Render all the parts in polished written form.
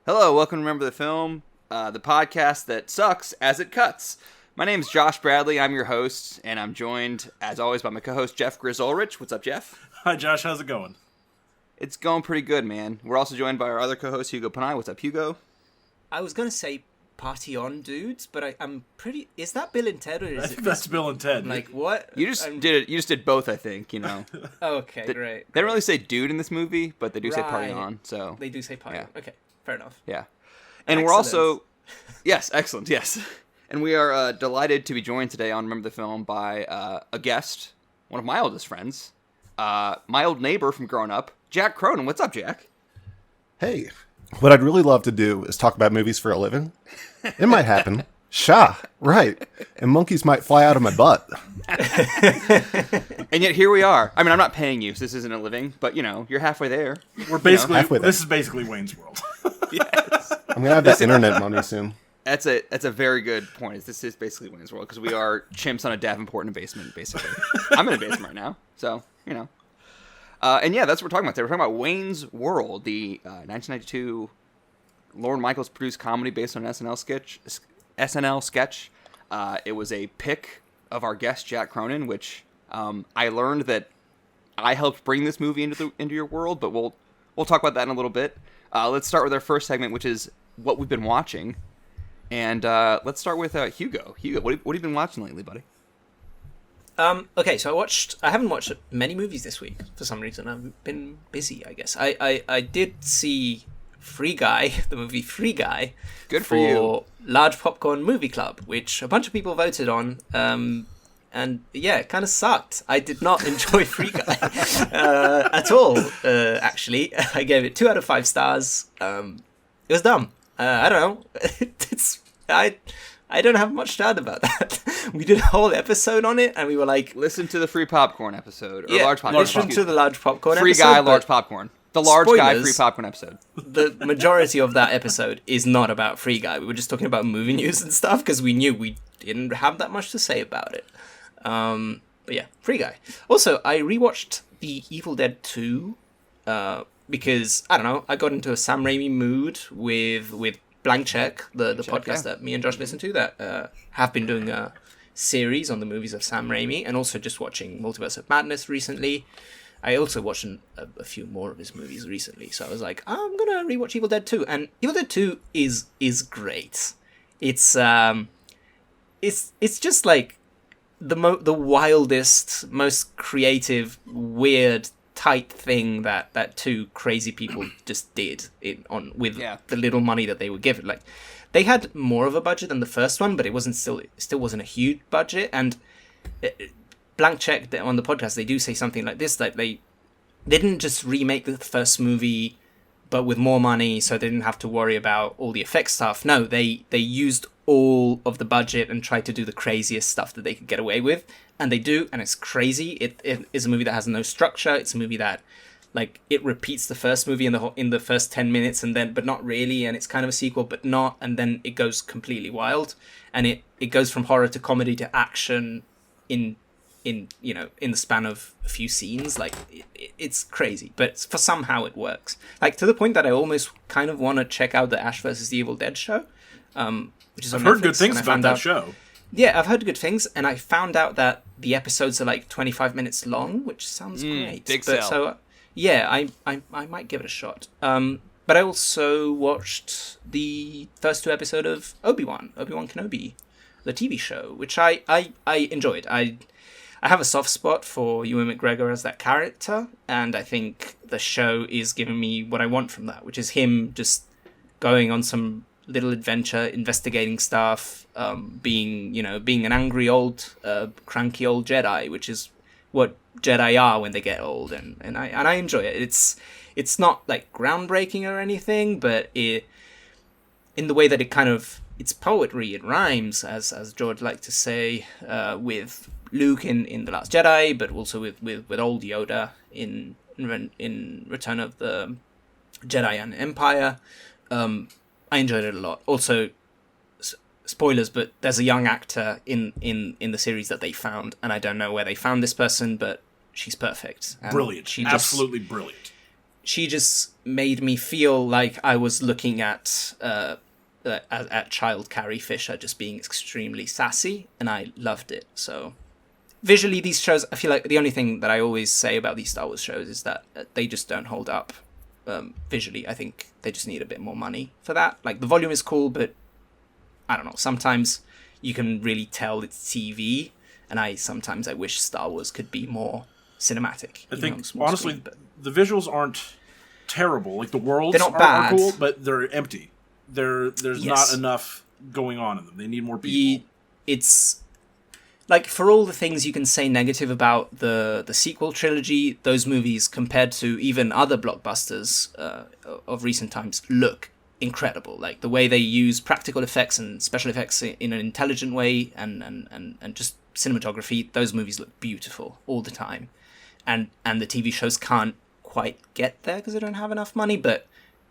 Hello, welcome to Remember the Film, the podcast that sucks as it cuts. My name is Josh Bradley, I'm your host, and I'm joined, as always, by my co-host, Jeff Grizz Ulrich. What's up, Jeff? Hi, Josh, how's it going? It's going pretty good, man. We're also joined by our other co-host, Hugo Panay. What's up, Hugo? I was going to say party on, dudes, but I'm pretty... Is that Bill and Ted, or is it... That's Bill and Ted. Like, what? You just did both, I think, you know. Okay, great. They don't really say dude in this movie, but they do say party on, so... They do say party on. Okay, fair enough. Yeah. And excellent. We're also... Yes, excellent, yes. And we are delighted to be joined today on Remember the Film by a guest, one of my oldest friends, my old neighbor from growing up, Jack Cronin. What's up, Jack? Hey, what I'd really love to do is talk about movies for a living. It might happen. Sha, right. And monkeys might fly out of my butt. And yet here we are. I mean, I'm not paying you, so this isn't a living, but, you know, you're halfway there. We're basically, halfway there. This is basically Wayne's World. Yes. I'm going to have that internet money soon. That's a very good point. This is basically Wayne's World, because we are chimps on a Davenport in a basement, basically. I'm in a basement right now, so, you know. And yeah, that's what we're talking about today. We're talking about Wayne's World, the 1992 Lorne Michaels produced comedy based on an SNL sketch. It was a pick of our guest, Jack Cronin, which I learned that I helped bring this movie into your world, but we'll talk about that in a little bit. Let's start with our first segment, which is what we've been watching. And let's start with Hugo. Hugo, what have you been watching lately, buddy? Okay, so I haven't watched many movies this week for some reason. I've been busy, I guess. I did see Free Guy, the movie Free Guy. Good for you. Large Popcorn Movie Club, which a bunch of people voted on. And yeah, it kind of sucked. I did not enjoy Free Guy at all, actually. I gave it 2 out of 5 stars. It was dumb. I don't know. I don't have much to add about that. We did a whole episode on it, and we were like... Listen to the Free Popcorn episode. Or yeah, Large Popcorn. Listen to the Large Popcorn Free episode. Guy, Large Popcorn. The Large spoilers, Guy, Free Popcorn episode. The majority of that episode is not about Free Guy. We were just talking about movie news and stuff, because we knew we didn't have that much to say about it. But yeah, Free Guy. Also, I rewatched The Evil Dead 2, because, I don't know, I got into a Sam Raimi mood with Blank Check, the podcast that me and Josh listen to, that have been doing a series on the movies of Sam Raimi, and also just watching Multiverse of Madness recently. I also watched a few more of his movies recently, so I was like, I'm gonna rewatch Evil Dead 2, and Evil Dead 2 is great. It's just like the wildest, most creative, weird, tight thing that 2 crazy people just did with the little money that they were given. Like, they had more of a budget than the first one, but it still wasn't a huge budget. And Blank Check on the podcast, they do say something like this: that they didn't just remake the first movie, but with more money, so they didn't have to worry about all the effects stuff. No, they used all of the budget and tried to do the craziest stuff that they could get away with, and they do, and it's crazy. It is a movie that has no structure. It's a movie that, like, it repeats the first movie in the first 10 minutes, and then, but not really, and it's kind of a sequel, but not, and then it goes completely wild, and it goes from horror to comedy to action in the span of a few scenes. Like, it's crazy, but somehow it works. Like, to the point that I almost kind of want to check out the Ash vs. the Evil Dead show, which is on Netflix. I've heard good things about that show. Yeah, I've heard good things, and I found out that the episodes are like 25 minutes long, which sounds great. Big sale. So, yeah, I might give it a shot. But I also watched the first 2 episodes of Obi-Wan Kenobi, the TV show, which I enjoyed. I have a soft spot for Ewan McGregor as that character, and I think the show is giving me what I want from that, which is him just going on some little adventure, investigating stuff, being an angry old, cranky old Jedi, which is what Jedi are when they get old, and I enjoy it. It's not like groundbreaking or anything, but in the way that it's poetry, it rhymes, as George liked to say, with Luke in The Last Jedi, but also with old Yoda in Return of the Jedi and Empire. I enjoyed it a lot. Also, spoilers, but there's a young actor in the series that they found, and I don't know where they found this person, but she's perfect. And brilliant. Absolutely brilliant. she just made me feel like I was looking at child Carrie Fisher just being extremely sassy, and I loved it. So visually, these shows, I feel like the only thing that I always say about these Star Wars shows is that they just don't hold up visually. I think they just need a bit more money for that. Like, the volume is cool, but I don't know, sometimes you can really tell it's TV, and sometimes I wish Star Wars could be more cinematic. I think, honestly, the visuals aren't terrible. Like, the worlds are cool, but they're empty. There's not enough going on in them. They need more people. It's like, for all the things you can say negative about the sequel trilogy, those movies, compared to even other blockbusters of recent times, look incredible. Like, the way they use practical effects and special effects in an intelligent way, and just cinematography, those movies look beautiful all the time. And the TV shows can't quite get there because they don't have enough money. But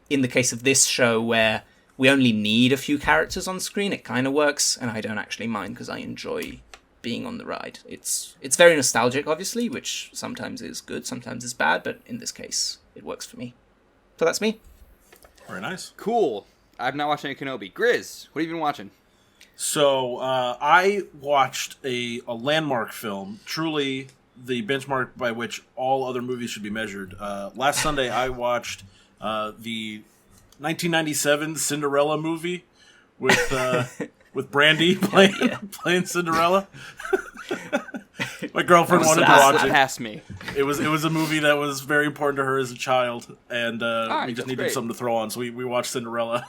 in the case of this show, where we only need a few characters on screen, it kind of works, and I don't actually mind because I enjoy being on the ride. It's very nostalgic, obviously, which sometimes is good, sometimes is bad, but in this case, it works for me. So that's me. Very nice. Cool. I've not watched any Kenobi. Grizz, what have you been watching? So, I watched a landmark film, truly the benchmark by which all other movies should be measured. Last Sunday, I watched the 1997 Cinderella movie with Brandy playing Cinderella. My girlfriend wanted to watch it. Past me. It was a movie that was very important to her as a child, and right, we just needed great. something to throw on, so we watched Cinderella.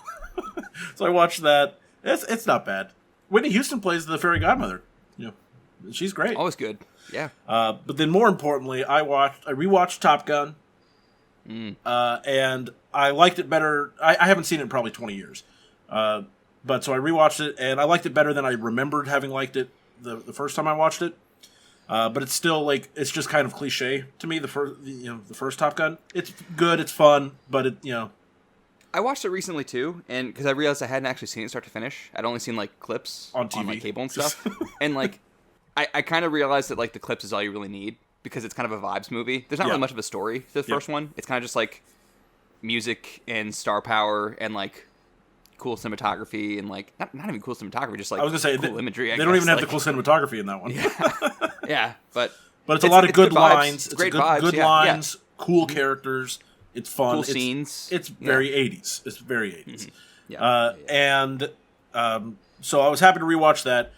So I watched that. It's not bad. Whitney Houston plays the fairy godmother. You know, she's great. Always good. Yeah. But then more importantly, I rewatched Top Gun. And I liked it better. I haven't seen it in probably 20 years. But so I rewatched it, and I liked it better than I remembered having liked it the first time I watched it. But it's still, like, it's just kind of cliche to me, the first Top Gun. It's good, it's fun, but I watched it recently too, and because I realized I hadn't actually seen it start to finish. I'd only seen like clips on TV, like, cable and stuff, and like I kind of realized that like the clips is all you really need because it's kind of a vibes movie. There's not really much of a story to the first one. It's kind of just like music and star power and like cool cinematography and like not even cool cinematography, just like I was gonna say cool imagery. They don't even have the cool cinematography in that one. Yeah, but it's a lot of good lines. It's great good vibes, good lines, cool characters. It's fun. Cool scenes. It's very 80s. It's very 80s. Mm-hmm. And so I was happy to rewatch that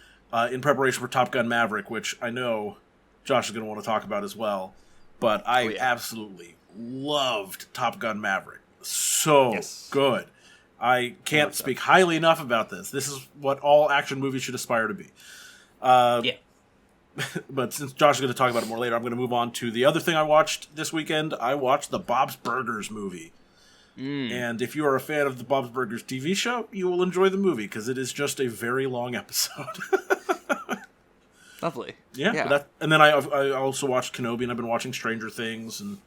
in preparation for Top Gun Maverick, which I know Josh is going to want to talk about as well. But I absolutely loved Top Gun Maverick. So good. I can't speak highly enough about this. This is what all action movies should aspire to be. But since Josh is going to talk about it more later, I'm going to move on to the other thing I watched this weekend. I watched the Bob's Burgers movie. And if you are a fan of the Bob's Burgers TV show, you will enjoy the movie because it is just a very long episode. Lovely. Yeah. And then I also watched Kenobi, and I've been watching Stranger Things and,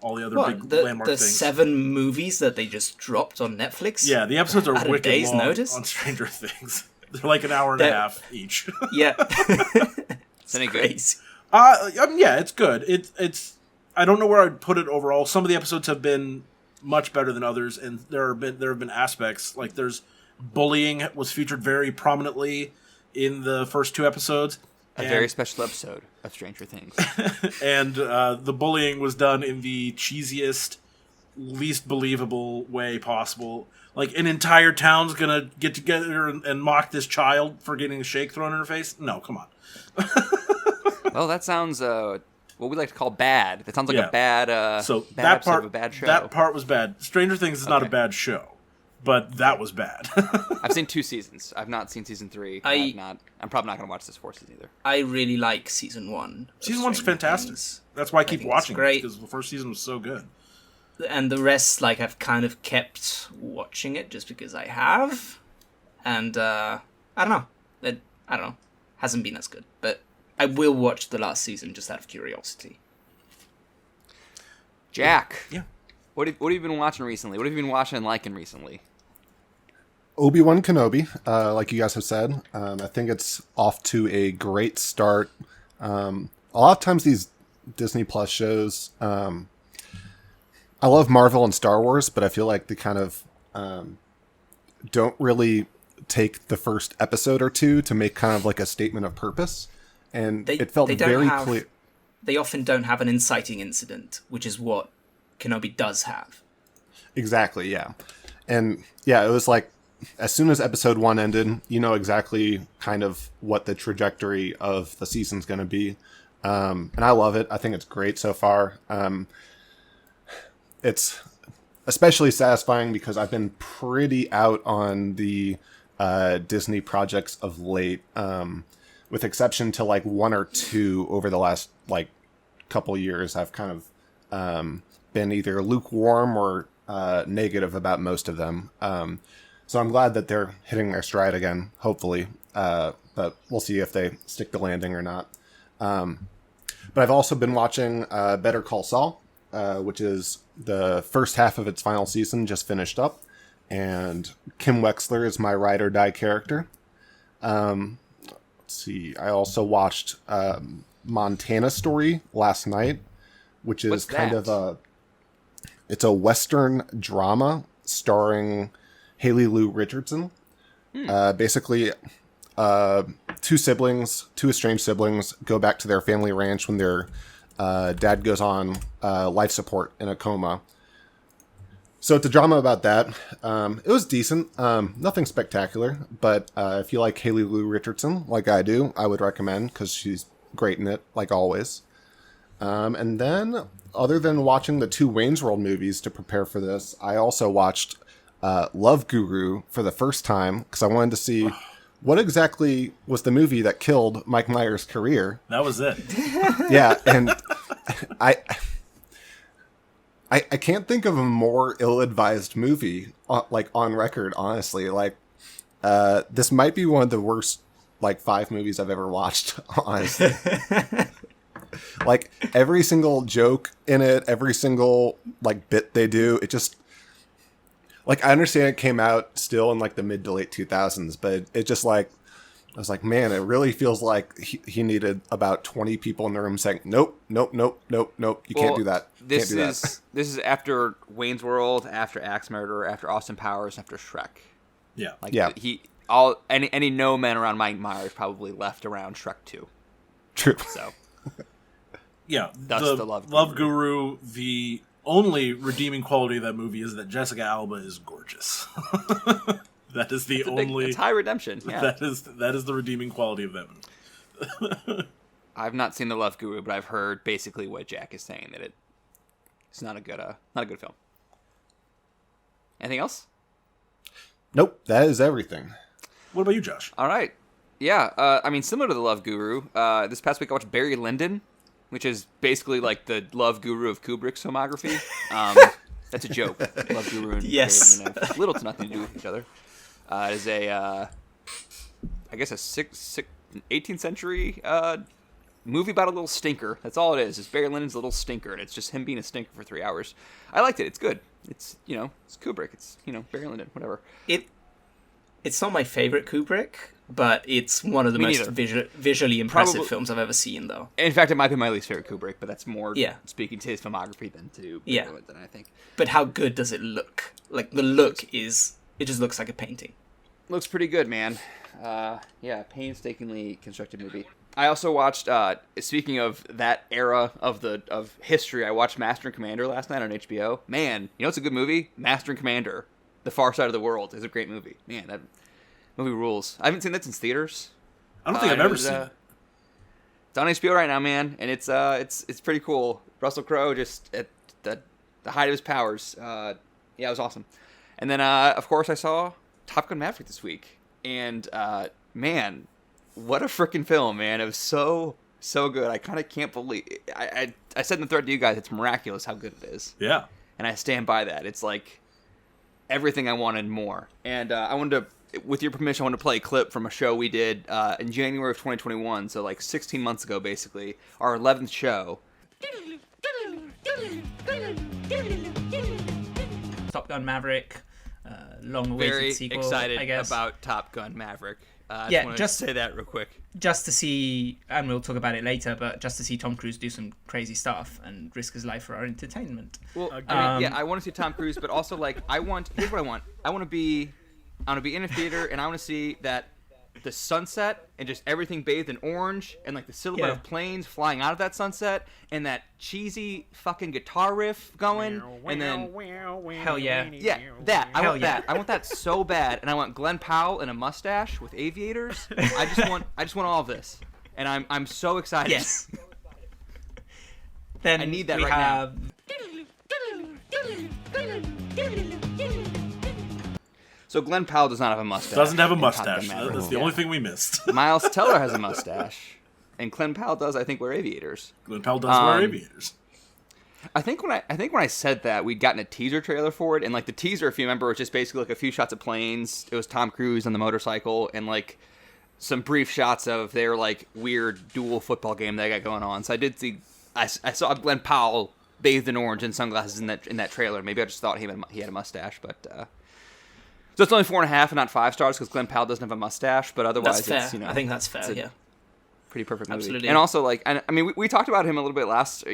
all the other big landmark things. The 7 movies that they just dropped on Netflix? Yeah, the episodes are wicked day's long notice? on Stranger Things. They're like an hour and a half each. Yeah. It's any good? Yeah, it's good. It's I don't know where I'd put it overall. Some of the episodes have been much better than others, and there have been aspects like there's bullying was featured very prominently in the first 2 episodes. A very special episode of Stranger Things. And the bullying was done in the cheesiest, least believable way possible. Like, an entire town's gonna get together and mock this child for getting a shake thrown in her face? No, come on. Well, that sounds what we like to call bad. That sounds like a bad so bad that episode part of a bad show. That part was bad. Stranger Things is not a bad show, but that was bad. I've seen 2 seasons. I've not seen season 3. I'm probably not going to watch this 4th season either. I really like season 1. Season 1's fantastic. Things. That's why I keep watching it, because the first season was so good. And the rest, like, I've kind of kept watching it just because I have. And, I don't know. I don't know. Hasn't been as good. But I will watch the last season just out of curiosity. Jack. Yeah. What have you been watching recently? What have you been watching and liking recently? Obi-Wan Kenobi, like you guys have said. I think it's off to a great start. A lot of times these Disney Plus shows, I love Marvel and Star Wars, but I feel like they kind of don't really take the first episode or two to make kind of like a statement of purpose. And it felt very clear. They often don't have an inciting incident, which is what Kenobi does have. Exactly, yeah. And yeah, it was like, as soon as episode 1 ended, you know exactly kind of what the trajectory of the season's going to be. And I love it. I think it's great so far. It's especially satisfying because I've been pretty out on the Disney projects of late, with exception to like 1 or 2 over the last like couple years. I've kind of been either lukewarm or negative about most of them. So I'm glad that they're hitting their stride again, hopefully. But we'll see if they stick the landing or not. But I've also been watching Better Call Saul, which is the first half of its final season just finished up. And Kim Wexler is my ride or die character. Let's see. I also watched Montana Story last night, which is kind of it's a Western drama starring Haley Lou Richardson. Basically, two estranged siblings, go back to their family ranch when their dad goes on life support in a coma. So it's a drama about that. It was decent. Nothing spectacular, but if you like Haley Lou Richardson, like I do, I would recommend, because she's great in it, like always. And then, other than watching the 2 Wayne's World movies to prepare for this, I also watched Love Guru for the first time, because I wanted to see what exactly was the movie that killed Mike Myers' career. That was it. Yeah, and I can't think of a more ill-advised movie, like, on record, honestly. Like, this might be one of the worst, like, 5 movies I've ever watched, honestly. Like, every single joke in it, every single, like, bit they do, it just... Like, I understand it came out still in, like, the mid to late 2000s, but it just, like... I was like, man, it really feels like he needed about 20 people in the room saying, nope, nope, nope, nope, nope, you can't do that. This is after Wayne's World, after Axe Murderer, after Austin Powers, after Shrek. Yeah. Like, yeah. Any no men around Mike Myers probably left around Shrek 2. True. So... Yeah, That's the Love Guru. The only redeeming quality of that movie is that Jessica Alba is gorgeous. That is the only. It's high redemption. Yeah. That is the redeeming quality of that movie. I've not seen the Love Guru, but I've heard basically what Jack is saying, that it's not a good film. Anything else? Nope, that is everything. What about you, Josh? All right. Yeah, I mean, similar to the Love Guru, this past week I watched Barry Lyndon, which is basically like the Love Guru of Kubrick's filmography. That's a joke. Love Guru and Yes. Barry Lyndon have little to nothing to do with each other. It is I guess a 18th century movie about a little stinker. That's all it is. It's Barry Lyndon's little stinker, and it's just him being a stinker for 3 hours. I liked it. It's good. It's, it's Kubrick. It's, Barry Lyndon, whatever. It's not my favorite Kubrick, but it's one of the most visually impressive films I've ever seen, though. In fact, it might be my least favorite Kubrick, but that's more speaking to his filmography than to Yeah. Barry Lyndon, I think. But how good does it look? Like, the look is... It just looks like a painting. Looks pretty good, man. Painstakingly constructed movie. I also watched, speaking of that era of history, I watched Master and Commander last night on HBO. Man, it's a good movie? Master and Commander. The Far Side of the World is a great movie. Man, that movie rules. I haven't seen that since theaters. I don't think I've ever seen it. It's on HBO right now, man, and it's pretty cool. Russell Crowe just at the height of his powers. It was awesome. And then, of course, I saw Top Gun Maverick this week, and man, what a freaking film, man! It was so good. I kind of can't believe. I said in the thread to you guys, it's miraculous how good it is. Yeah, and I stand by that. It's like everything I wanted more. And I wanted to, with your permission, I wanted to play a clip from a show we did in January of 2021, so like 16 months ago, basically, our 11th show. Top Gun Maverick, long-awaited Very sequel. excited I guess. about Top Gun Maverick. Just say that real quick. Just to see, and we'll talk about it later, but just to see Tom Cruise do some crazy stuff and risk his life for our entertainment. Well, I want to see Tom Cruise, but also here's what I want. I want to be in a theater, and I want to see that the sunset and just everything bathed in orange, and the silhouette of planes flying out of that sunset, and that cheesy fucking guitar riff going, and then hell yeah, that I want that. I want that so bad, and I want Glenn Powell in a mustache with aviators. I just want all of this, and I'm so excited. Yes. Then I need that we right have... now. So Glenn Powell does not have a mustache. Doesn't have a mustache. That's the only thing we missed. Miles Teller has a mustache, and Glenn Powell does, I think, wear aviators. Glenn Powell does wear aviators. I think when I said that, we'd gotten a teaser trailer for it, and the teaser, if you remember, was just basically a few shots of planes. It was Tom Cruise on the motorcycle, and some brief shots of their weird dual football game they got going on. So I did see, I saw Glenn Powell bathed in orange and sunglasses in that trailer. Maybe I just thought he had a mustache, but. So it's only 4.5 and not 5 stars because Glenn Powell doesn't have a mustache, but otherwise that's fair. It's, I think that's fair. It's pretty perfect movie. Absolutely. And also we talked about him a little bit last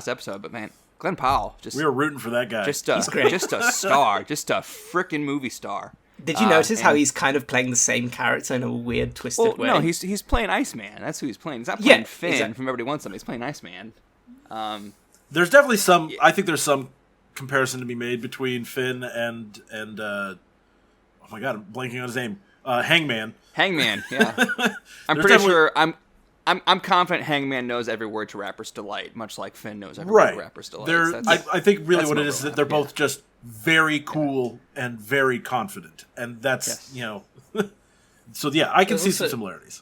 episode, but man, Glenn Powell we were rooting for that guy. He's great. Just a star, just a freaking movie star. Did you notice how he's kind of playing the same character in a weird, twisted way? No, he's playing Iceman. That's who he's playing. He's not playing Finn from Everybody Wants Something. He's playing Iceman. There's definitely some. I think there's some comparison to be made between Finn and oh my god, I'm blanking on his name. Hangman. Hangman, yeah. I'm pretty sure. I'm confident Hangman knows every word to Rapper's Delight, much like Finn knows every word to Rapper's Delight. I think really what it is that they're both just very cool and very confident, and that's So yeah, I can see some similarities.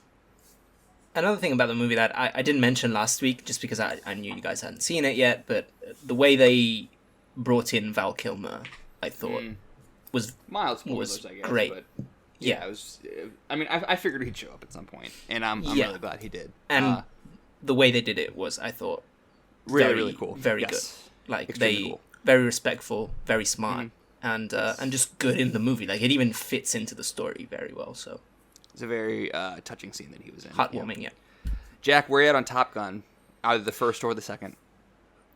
Another thing about the movie that I didn't mention last week, just because I knew you guys hadn't seen it yet, but the way they brought in Val Kilmer, I thought was mild spoilers, I guess, great. But it was. I mean, I figured he'd show up at some point, and I'm really glad he did. And the way they did it was, I thought, really cool, very good. Very respectful, very smart, and just good in the movie. It even fits into the story very well. So it's a very touching scene that he was in. Heartwarming, yeah. Jack, where are you at on Top Gun? Either the first or the second?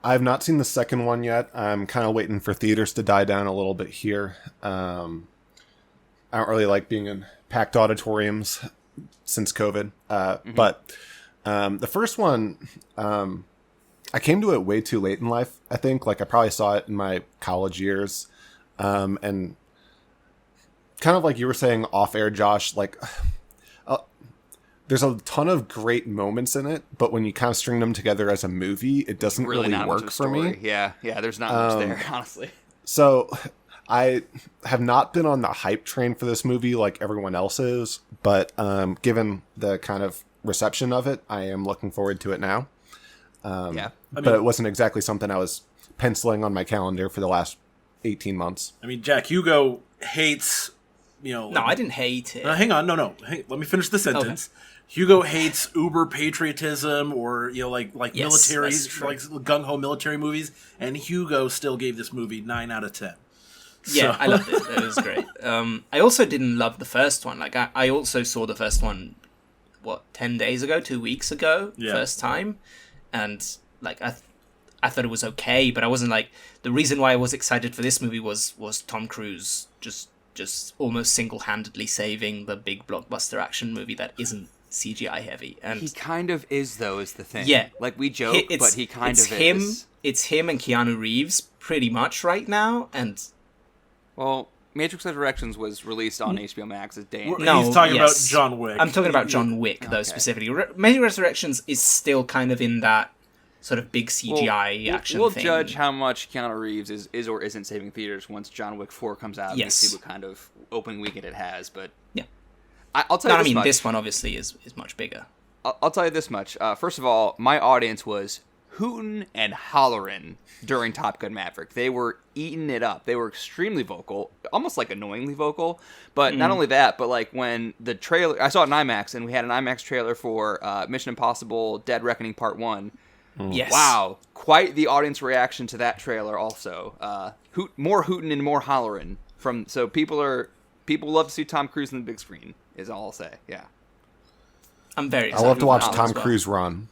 I have not seen the second one yet. I'm kind of waiting for theaters to die down a little bit here. I don't really like being in packed auditoriums since COVID. But the first one, I came to it way too late in life, I think. I probably saw it in my college years. And kind of like you were saying off air, Josh, there's a ton of great moments in it, but when you kind of string them together as a movie, it doesn't really work for me. Yeah, there's not much there, honestly. So I have not been on the hype train for this movie like everyone else is, but given the kind of reception of it, I am looking forward to it now. But it wasn't exactly something I was penciling on my calendar for the last 18 months. I mean, Jack, Hugo hates, No, I didn't hate it. Hang on, no. Hey, let me finish the sentence. Okay. Hugo hates uber patriotism or military, gung ho military movies, and Hugo still gave this movie 9 out of 10. Yeah, so. I loved it. It was great. I also didn't love the first one. I also saw the first one, 10 days ago, 2 weeks ago, first time, and I thought it was okay, but I wasn't the reason why I was excited for this movie was Tom Cruise just almost single-handedly saving the big blockbuster action movie that isn't CGI heavy. And he kind of is, though, is the thing. Yeah. We joke, but he kind of is. It's him and Keanu Reeves pretty much right now, and... Well, Matrix Resurrections was released on HBO Max a day. No, he's talking about John Wick. I'm talking about John Wick, though, specifically. Matrix Resurrections is still kind of in that sort of big CGI action we'll thing. We'll judge how much Keanu Reeves is or isn't saving theaters once John Wick 4 comes out and we see what kind of opening weekend it has, but... Yeah. I'll tell you this much. This one obviously is much bigger. I'll tell you this much. First of all, my audience was hootin' and hollerin' during Top Gun Maverick. They were eating it up. They were extremely vocal, almost annoyingly vocal. But not only that, but when the trailer... I saw it in IMAX, and we had an IMAX trailer for Mission Impossible Dead Reckoning Part 1. Yes. Wow. Quite the audience reaction to that trailer also. More hootin' and more hollerin'. So people love to see Tom Cruise on the big screen. is all I'll say. Yeah. I'm very I excited. love to watch for that Tom as well. Cruise run.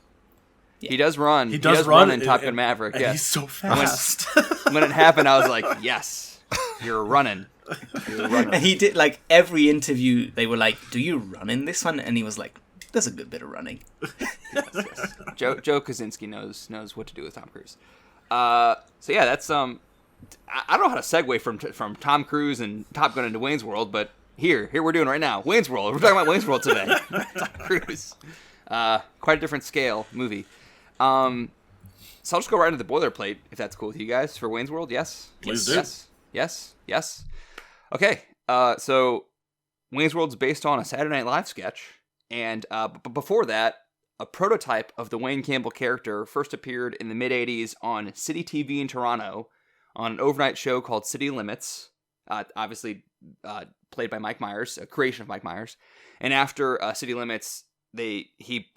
Yeah. He does run. He does run in Top Gun Maverick. And Yeah. he's so fast. When it happened, I was like, yes, you're running. You're running. And he did, like, every interview, they were like, do you run in this one? And he was like, there's a good bit of running. Yes. Joe Kosinski knows what to do with Tom Cruise. So yeah, that's I don't know how to segue from Tom Cruise and Top Gun into Wayne's World, but here we're doing right now. Wayne's World. We're talking about Wayne's World today. Tom Cruise. Quite a different scale movie. So I'll just go right into the boilerplate, if that's cool with you guys, for Wayne's World. Yes? Please do. Yes. Okay, so Wayne's World's based on a Saturday Night Live sketch, and but before that, a prototype of the Wayne Campbell character first appeared in the mid-'80s on City TV in Toronto on an overnight show called City Limits, obviously played by Mike Myers, a creation of Mike Myers. And after City Limits, he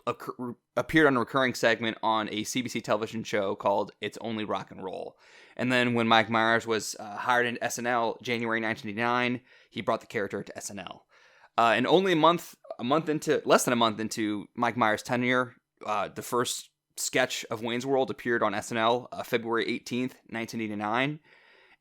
appeared on a recurring segment on a CBC television show called It's Only Rock and Roll. And then when Mike Myers was hired into SNL January 1989, he brought the character to SNL. And only less than a month into Mike Myers' tenure, the first sketch of Wayne's World appeared on SNL February 18th, 1989.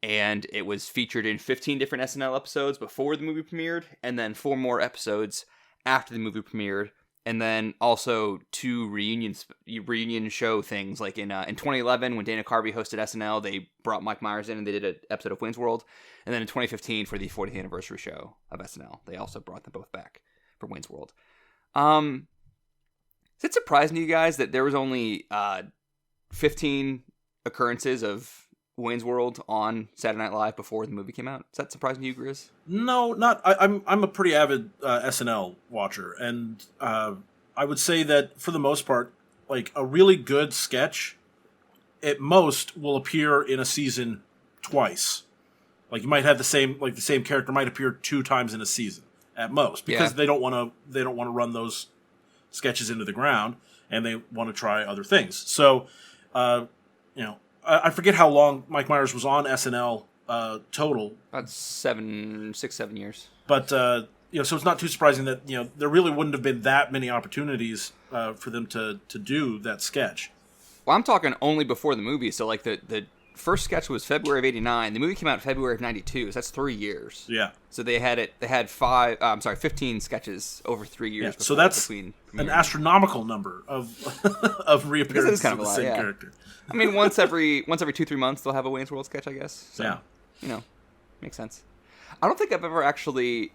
And it was featured in 15 different SNL episodes before the movie premiered, and then 4 more episodes after the movie premiered. And then also 2 reunion show things, like in 2011 when Dana Carvey hosted SNL, they brought Mike Myers in and they did an episode of Wayne's World. And then in 2015 for the 40th anniversary show of SNL, they also brought them both back for Wayne's World. Is it surprising to you guys that there was only 15 occurrences of Wayne's World on Saturday Night Live before the movie came out? Is that surprising to you, Grizz? No, not. I'm a pretty avid SNL watcher, and I would say that for the most part, like a really good sketch, at most will appear in a season twice. Like you might have the same character might appear 2 times in a season at most, because they don't want to run those sketches into the ground, and they want to try other things. So, I forget how long Mike Myers was on SNL total. About 6-7 years. But so it's not too surprising that there really wouldn't have been that many opportunities for them to do that sketch. Well, I'm talking only before the movie. So like the first sketch was February of '89. The movie came out in February of '92. So that's 3 years. Yeah. So they had 15 sketches over 3 years. Yeah, so that's an astronomical number of reappearances of the same character. I mean, once every 2-3 months, they'll have a Wayne's World sketch, I guess. So, yeah. Makes sense. I don't think I've ever actually...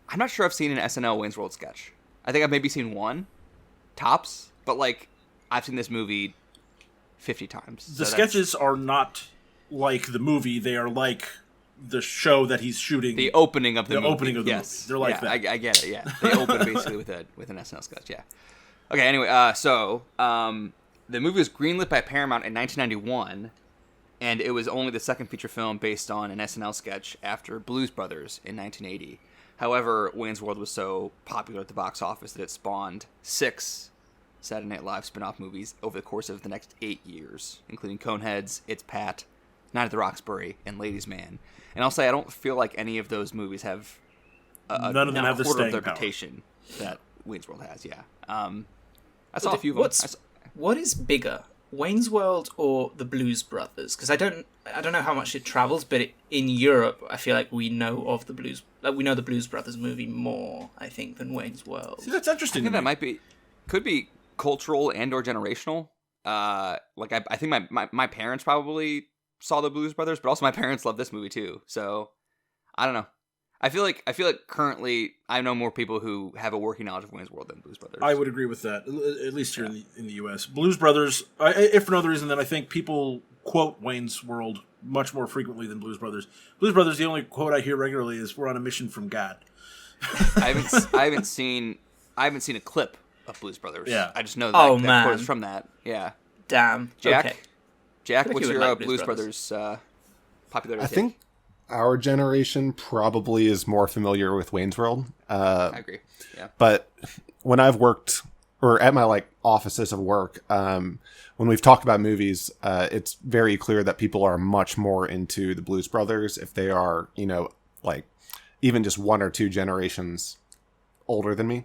I'm not sure I've seen an SNL Wayne's World sketch. I think I've maybe seen one, tops, but, like, I've seen this movie 50 times. The sketches are not like the movie. They are like the show that he's shooting. The opening of the movie. Opening of the movie. They're like that. I get it, yeah. They open basically with an SNL sketch, yeah. Okay, anyway, the movie was greenlit by Paramount in 1991, and it was only the second feature film based on an SNL sketch after Blues Brothers in 1980. However, Wayne's World was so popular at the box office that it spawned 6 Saturday Night Live spin-off movies over the course of the next 8 years, including Coneheads, It's Pat, Night at the Roxbury, and Ladies' Man. And I'll say I don't feel like any of those movies have none of them have the staying power reputation that Wayne's World has, yeah. I saw a few of them. What is bigger, Wayne's World or the Blues Brothers? Because I don't know how much it travels, but in Europe, I feel like we know of the Blues. Like we know the Blues Brothers movie more, I think, than Wayne's World. See, that's interesting. I think that could be cultural and/or generational. I think my parents probably saw the Blues Brothers, but also my parents love this movie too. So I don't know. I feel like currently I know more people who have a working knowledge of Wayne's World than Blues Brothers. I would agree with that, at least here in the U.S. Blues Brothers, if for no other reason than I think people quote Wayne's World much more frequently than Blues Brothers. Blues Brothers, the only quote I hear regularly is "We're on a mission from God." I haven't seen a clip of Blues Brothers. Yeah, I just know that man. quote is from that. Yeah. Damn. Jack. Okay. Jack, what's your Blues Blues Brothers popularity? I think our generation probably is more familiar with Wayne's World. I agree. Yeah. But when I've worked, or at my offices of work, when we've talked about movies, it's very clear that people are much more into the Blues Brothers if they are, even just 1 or 2 generations older than me.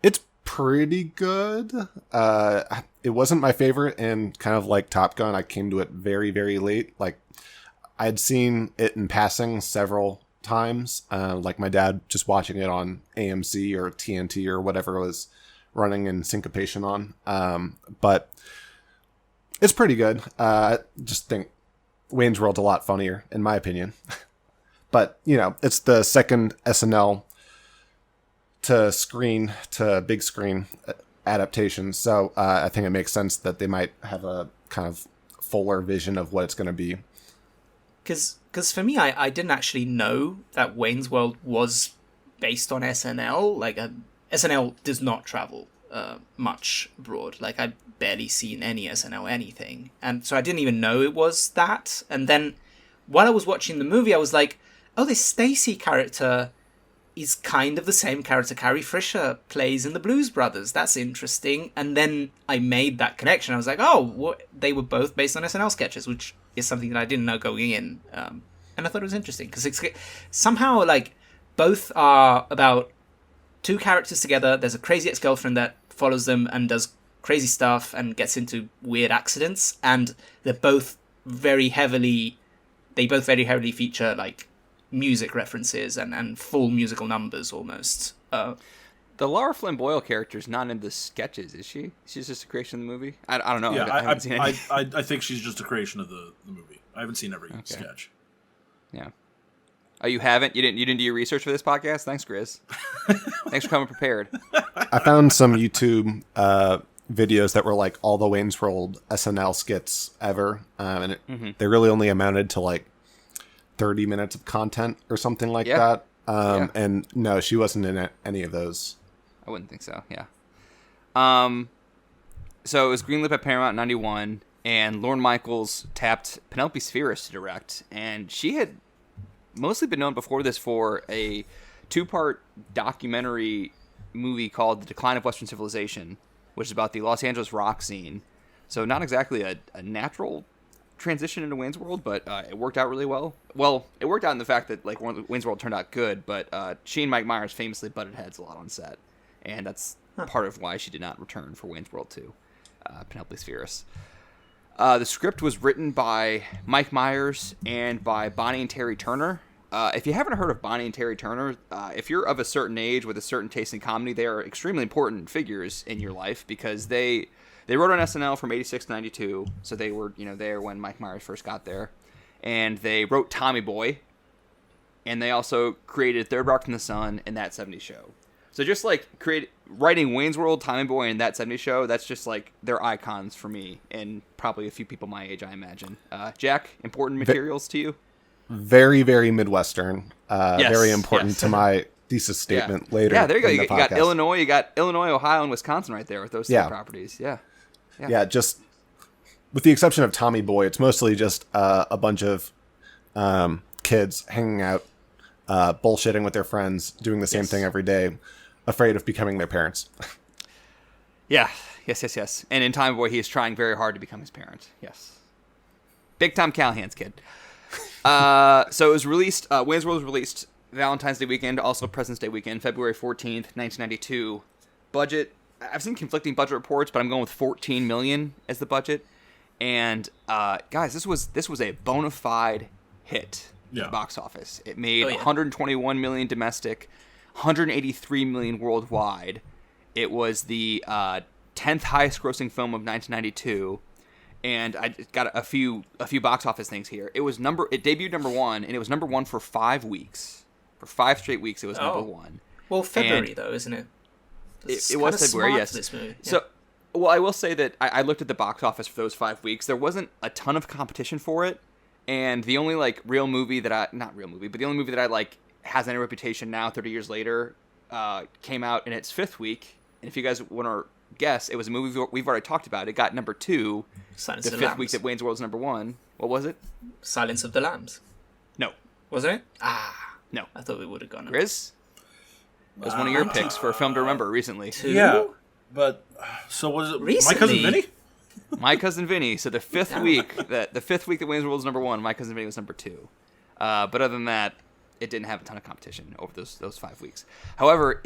It's pretty good. It wasn't my favorite, and kind of like Top Gun, I came to it very, very late. Like, I'd seen it in passing several times, like my dad just watching it on AMC or TNT or whatever it was running in syncopation on. But it's pretty good. I just think Wayne's World's a lot funnier, in my opinion. But, you know, it's the second SNL to big screen adaptation. So I think it makes sense that they might have a kind of fuller vision of what it's going to be. Because for me, I didn't actually know that Wayne's World was based on SNL. Like, SNL does not travel much abroad. Like, I've barely seen any SNL anything. And so I didn't even know it was that. And then while I was watching the movie, I was like, oh, this Stacy character is kind of the same character Carrie Fisher plays in the Blues Brothers. That's interesting. And then I made that connection. I was like, oh, they were both based on SNL sketches, which is something that I didn't know going in. And I thought it was interesting because somehow, like, both are about 2 characters together. There's a crazy ex-girlfriend that follows them and does crazy stuff and gets into weird accidents. And they're both very heavily feature, like, music references and full musical numbers almost. The Laura Flynn Boyle character is not in the sketches, is she? She's just a creation of the movie? I don't know. Yeah, I haven't seen any. I think she's just a creation of the movie. I haven't seen every sketch. Yeah. Oh, you haven't? You didn't do your research for this podcast? Thanks, Grizz. Thanks for coming prepared. I found some YouTube videos that were like all the Wayne's World SNL skits ever, and they really only amounted to like 30 minutes of content or something like that. And no, she wasn't in any of those. I wouldn't think so, yeah. So it was greenlit by Paramount in 91, and Lorne Michaels tapped Penelope Spheris to direct, and she had mostly been known before this for a 2-part documentary movie called The Decline of Western Civilization, which is about the Los Angeles rock scene. So not exactly a natural transition into Wayne's World, but it worked out really well. Well, it worked out in the fact that like Wayne's World turned out good, but she and Mike Myers famously butted heads a lot on set, and that's part of why she did not return for Wayne's World 2. Penelope Spheris. The script was written by Mike Myers and by Bonnie and Terry Turner. If you haven't heard of Bonnie and Terry Turner, if you're of a certain age with a certain taste in comedy, they are extremely important figures in your life because they wrote on SNL from 86 to 92, so they were, there when Mike Myers first got there. And they wrote Tommy Boy, and they also created Third Rock from the Sun and That 70s Show. So just like writing Wayne's World, Tommy Boy, and That 70s Show, that's just like they're icons for me and probably a few people my age, I imagine. Jack, important materials to you? Very, very Midwestern. Very important to my thesis statement later. Yeah, there you go. You got Illinois, Ohio, and Wisconsin right there with those 3 properties. Yeah, just with the exception of Tommy Boy, it's mostly just a bunch of kids hanging out, bullshitting with their friends, doing the same thing every day, afraid of becoming their parents. Yeah, yes. And in Tommy Boy, he is trying very hard to become his parent. Yes. Big Tom Callahan's kid. So it was released, Wayne's World was released Valentine's Day weekend, also President's Day weekend, February 14th, 1992. Budget, I've seen conflicting budget reports, but I'm going with $14 million as the budget. And guys, this was a bona fide hit at the box office. It made $121 million domestic, $183 million worldwide. It was the 10th highest grossing film of 1992. And I got a few box office things here. It debuted number 1, and it was number 1 for 5 weeks. For 5 straight weeks, it was number 1. Well, February though, isn't it? It was February, yes. This movie. Yeah. So, well, I will say that I looked at the box office for those 5 weeks. There wasn't a ton of competition for it, and the only like the only movie that I like has any reputation now, 30 years later, came out in its 5th week. And if you guys want to guess, it was a movie we've already talked about. It got number 2. Silence the of the 5th Lambs. week that Wayne's World's number 1. What was it? Silence of the Lambs. No. Wasn't it? No. I thought we would have gone. Grizz? It was one of your picks for a film to remember recently. 2? Yeah, but so was it Recently? My Cousin Vinny? My Cousin Vinny. So the 5th week that Wayne's World was number 1, My Cousin Vinny was number 2. But other than that, it didn't have a ton of competition over those 5 weeks. However,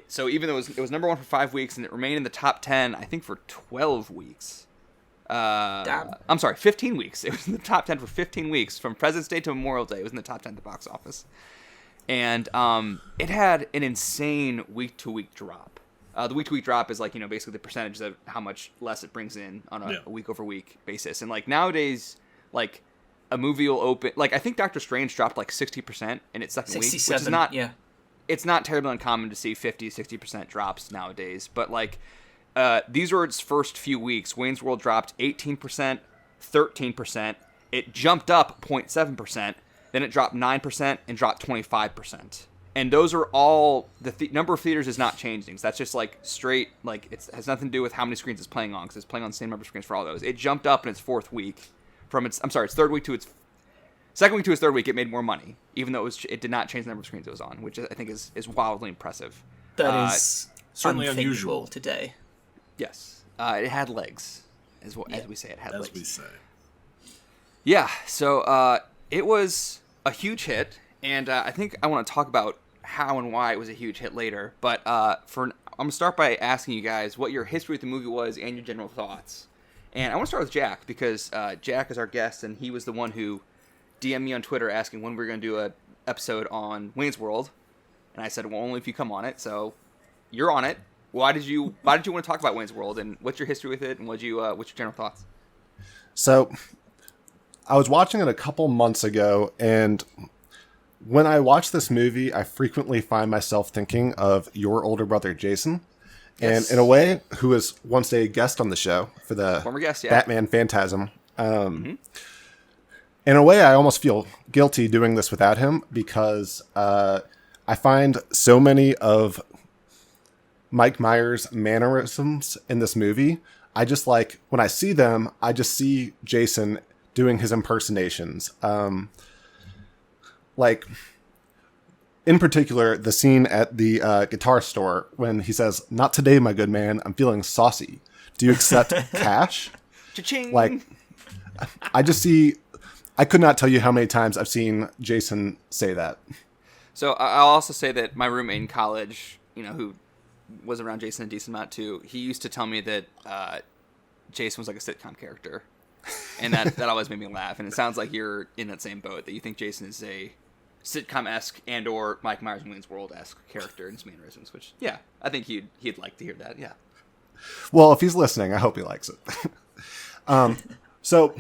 so even though it was number 1 for 5 weeks and it remained in the top 10, I think for 12 weeks. Damn. I'm sorry, 15 weeks. It was in the top 10 for 15 weeks from President's Day to Memorial Day. It was in the top 10 at the box office, and it had an insane week-to-week drop. The week-to-week drop is like, basically the percentage of how much less it brings in on a week-over-week basis. And like nowadays, like a movie will open, like I think Doctor Strange dropped like 60% in its second week, which is not, it's not terribly uncommon to see 50-60% drops nowadays. But like these were its first few weeks. Wayne's World dropped 18%, 13%. It jumped up 0.7%. Then it dropped 9% and dropped 25%. And those are all, the number of theaters is not changing. So that's just like straight, like it has nothing to do with how many screens it's playing on, because it's playing on the same number of screens for all those. It jumped up in its fourth week from its third week to its second week to its third week. It made more money, even though it did not change the number of screens it was on, which I think is wildly impressive. That is certainly unusual unusual today. Yes. It had legs, as we say. It had legs. As we say. Yeah, so it was a huge hit, and I think I want to talk about how and why it was a huge hit later. But I'm going to start by asking you guys what your history with the movie was and your general thoughts. And I want to start with Jack, because Jack is our guest, and he was the one who DM'd me on Twitter asking when we were going to do an episode on Wayne's World. And I said, well, only if you come on it. So you're on it. Why did you want to talk about Wayne's World, and what's your history with it, and what's your general thoughts? So I was watching it a couple months ago, and when I watch this movie, I frequently find myself thinking of your older brother, Jason. Yes. And in a way, who was once a guest on the show for the former guest, Batman Phantasm. In a way, I almost feel guilty doing this without him, because I find so many of Mike Myers' mannerisms in this movie. I just like, when I see them, I just see Jason doing his impersonations. Like, in particular, the scene at the guitar store when he says, "Not today, my good man. I'm feeling saucy. Do you accept cash?" Cha-ching! Like, I just see, I could not tell you how many times I've seen Jason say that. So I'll also say that my roommate in college, who was around Jason a decent amount too, he used to tell me that Jason was like a sitcom character. And that always made me laugh. And it sounds like you're in that same boat, that you think Jason is a sitcom-esque and or Mike Myers in Wayne's World-esque character in his mannerisms, which, yeah, I think he'd like to hear that, yeah. Well, if he's listening, I hope he likes it. So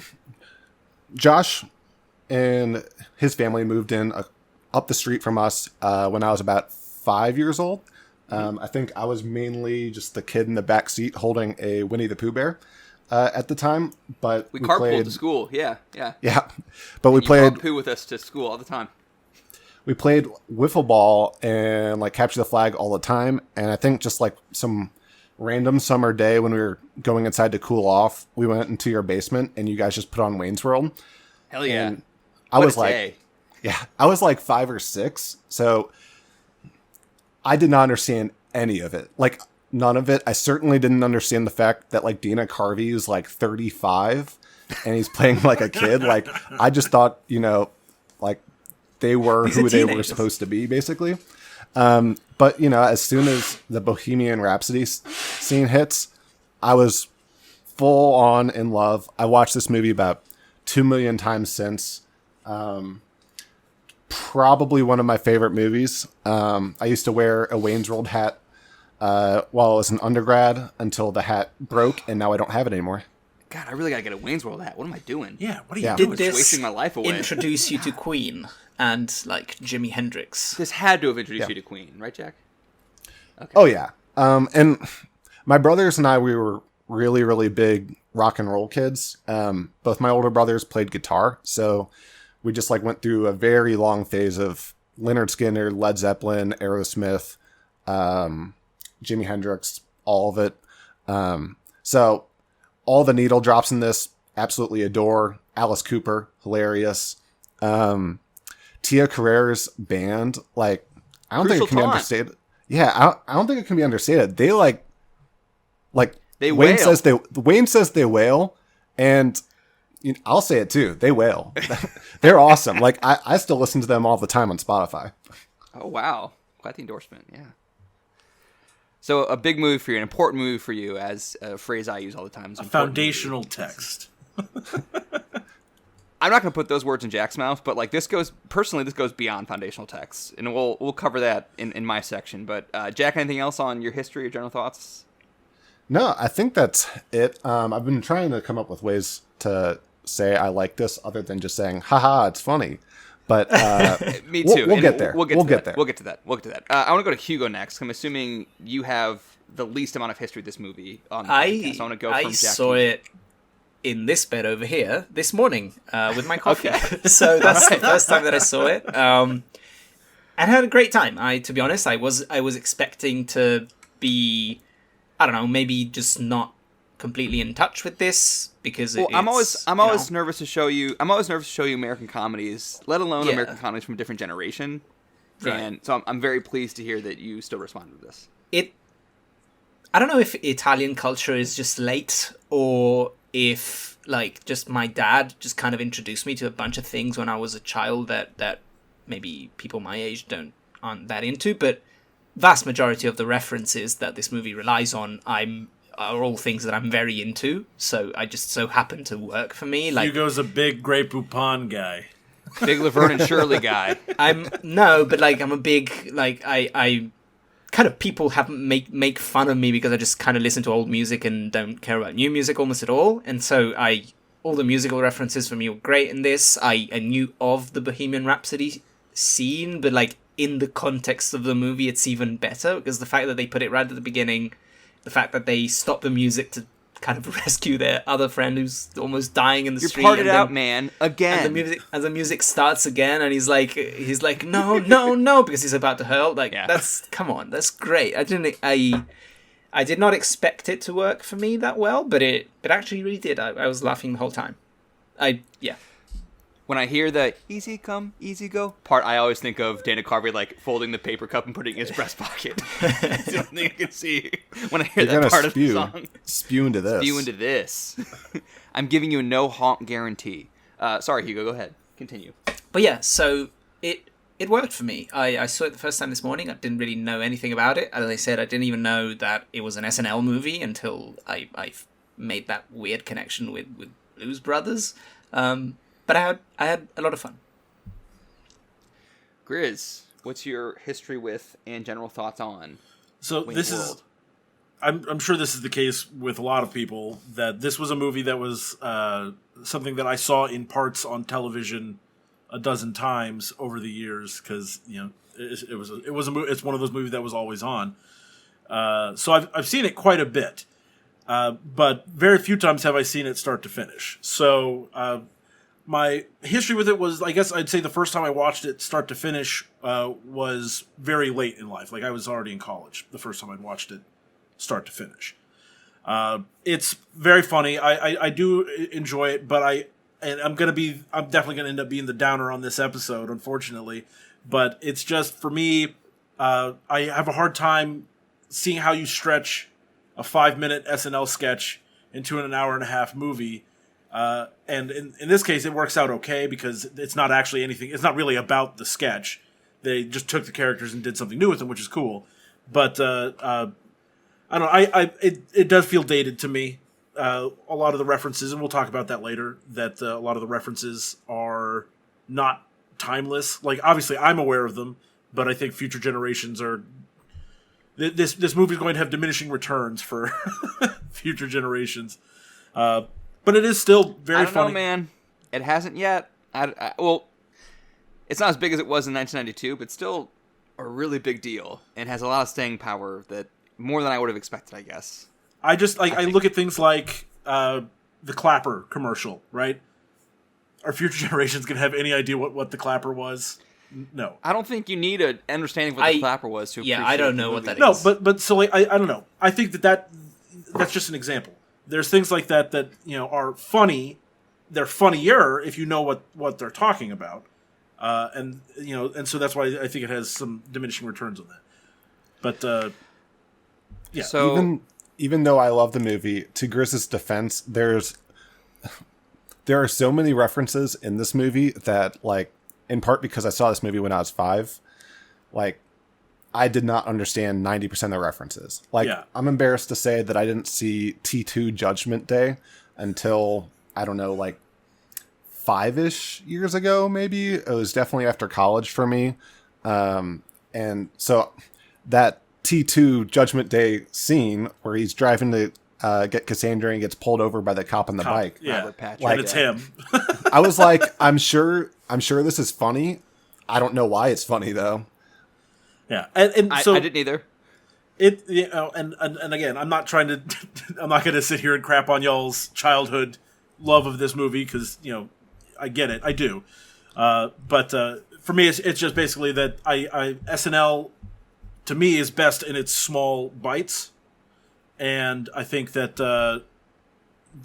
Josh and his family moved in up the street from us when I was about 5 years old. I think I was mainly just the kid in the back seat holding a Winnie the Pooh bear at the time. But we carpooled to school, yeah. But we played Pooh with us to school all the time. We played wiffle ball and like capture the flag all the time. And I think just like some random summer day when we were going inside to cool off, we went into your basement and you guys just put on Wayne's World. Hell yeah. And I was like 5 or 6. So I did not understand any of it. Like, none of it. I certainly didn't understand the fact that like Dana Carvey is like 35 and he's playing like a kid. Like, I just thought, like they were who they were supposed to be, basically. But, as soon as the Bohemian Rhapsody scene hits, I was full on in love. I watched this movie about 2 million times since. Probably one of my favorite movies. I used to wear a Wayne's World hat while I was an undergrad until the hat broke, and now I don't have it anymore. God, I really gotta get a Wayne's World hat. What am I doing? Yeah, what are you doing? doing? Did this wasting my life away. Introduce you to Queen and like Jimi Hendrix? This had to have introduced you to Queen, right, Jack? Okay. Oh yeah. And my brothers and I, we were really, really big rock and roll kids. Both my older brothers played guitar, so we just like went through a very long phase of Lynyrd Skynyrd, Led Zeppelin, Aerosmith, Jimi Hendrix, all of it. So all the needle drops in this, absolutely adore. Alice Cooper, hilarious. Tia Carrere's band, like, I don't think it can be understated. Yeah, I don't think it can be understated. They they Wayne wail. Wayne says they wail, and I'll say it too. They wail. They're awesome. Like I still listen to them all the time on Spotify. Oh wow, quite the endorsement. Yeah. So a big movie for you, an important movie for you, as a phrase I use all the time. A foundational text. I'm not going to put those words in Jack's mouth, but like this goes beyond foundational texts, and we'll cover that in my section. But Jack, anything else on your history or general thoughts? No, I think that's it. I've been trying to come up with ways to say I like this other than just saying, haha, it's funny. But me too. We'll get there. We'll get there. We'll get to that. I want to go to Hugo next. I'm assuming you have the least amount of history with this movie on the podcast. So I want to go from Jack. I saw it in this bed over here this morning with my coffee. Okay. So that's the first time that I saw it. And I had a great time. To be honest, I was expecting to be, I don't know, maybe just not completely in touch with this because I'm always nervous to show you American comedies, let alone American comedies from a different generation. Right. And so I'm very pleased to hear that you still responded to this. I don't know if Italian culture is just late or if like just my dad just kind of introduced me to a bunch of things when I was a child that maybe people my age aren't that into, but vast majority of the references that this movie relies on are all things that I'm very into, so I just so happen to work for me. Like Hugo's a big Grey Poupon guy. Big Laverne and Shirley guy. I'm a big, like, I kind of, people make fun of me because I just kind of listen to old music and don't care about new music almost at all, and so all the musical references for me were great in this. I knew of the Bohemian Rhapsody scene, but like in the context of the movie it's even better because the fact that they put it right at the beginning, the fact that they stop the music to kind of rescue their other friend who's almost dying in the street. You're parted out, man. Again. And the music starts again, and he's like, no, because he's about to hurl. Like, come on, that's great. I did not expect it to work for me that well, but it actually really did. I was laughing the whole time. When I hear the easy come, easy go part, I always think of Dana Carvey like folding the paper cup and putting it in his breast pocket. That's the only thing I can see when I hear that part of the song. Spew into this. I'm giving you a no honk guarantee. Sorry, Hugo, go ahead. Continue. But yeah, so it worked for me. I saw it the first time this morning. I didn't really know anything about it. As I said, I didn't even know that it was an SNL movie until I made that weird connection with Blues Brothers. But I had a lot of fun. Grizz, what's your history with and general thoughts on? So this is, I'm sure this is the case with a lot of people, that this was a movie that was something that I saw in parts on television a dozen times over the years because it's one of those movies that was always on. So I've seen it quite a bit, but very few times have I seen it start to finish. So. My history with it was, I guess I'd say the first time I watched it start to finish was very late in life. Like I was already in college the first time I'd watched it start to finish. It's very funny. I do enjoy it, but I'm definitely gonna end up being the downer on this episode, unfortunately. But it's just, for me, I have a hard time seeing how you stretch a 5-minute SNL sketch into an hour and a half movie. And in this case, it works out okay because it's not actually anything. It's not really about the sketch. They just took the characters and did something new with them, which is cool. But I don't know. It does feel dated to me. A lot of the references, and we'll talk about that later. That a lot of the references are not timeless. Like obviously, I'm aware of them, but I think future generations are. This movie is going to have diminishing returns for future generations. But it is still very funny. I don't know, man. It hasn't yet. Well, it's not as big as it was in 1992, but still a really big deal and has a lot of staying power, that more than I would have expected, I guess. I look at things like the Clapper commercial, right? Are future generations going to have any idea what the Clapper was? No. I don't think you need an understanding of what the Clapper was to appreciate. Yeah, I don't know what that is. No, but so like, I don't know. I think that's just an example. There's things like that are funny. They're funnier if you know what they're talking about, and so that's why I think it has some diminishing returns on that. But yeah. So even though I love the movie, to Grizz's defense, there's there are so many references in this movie that, like, in part because I saw this movie when I was 5, like, I did not understand 90% of the references. Like, I'm embarrassed to say that I didn't see T2 Judgment Day until, I don't know, like 5-ish years ago, maybe. It was definitely after college for me. And so that T2 Judgment Day scene where he's driving to get Cassandra and gets pulled over by the cop on the bike. Yeah, like, and it's him. I was like, I'm sure this is funny. I don't know why it's funny though. Yeah, and so I didn't either. It, you know, and again, I'm not trying to, I'm not going to sit here and crap on y'all's childhood love of this movie because, you know, I get it, I do. But for me, it's just basically that I SNL to me is best in its small bites, and I think that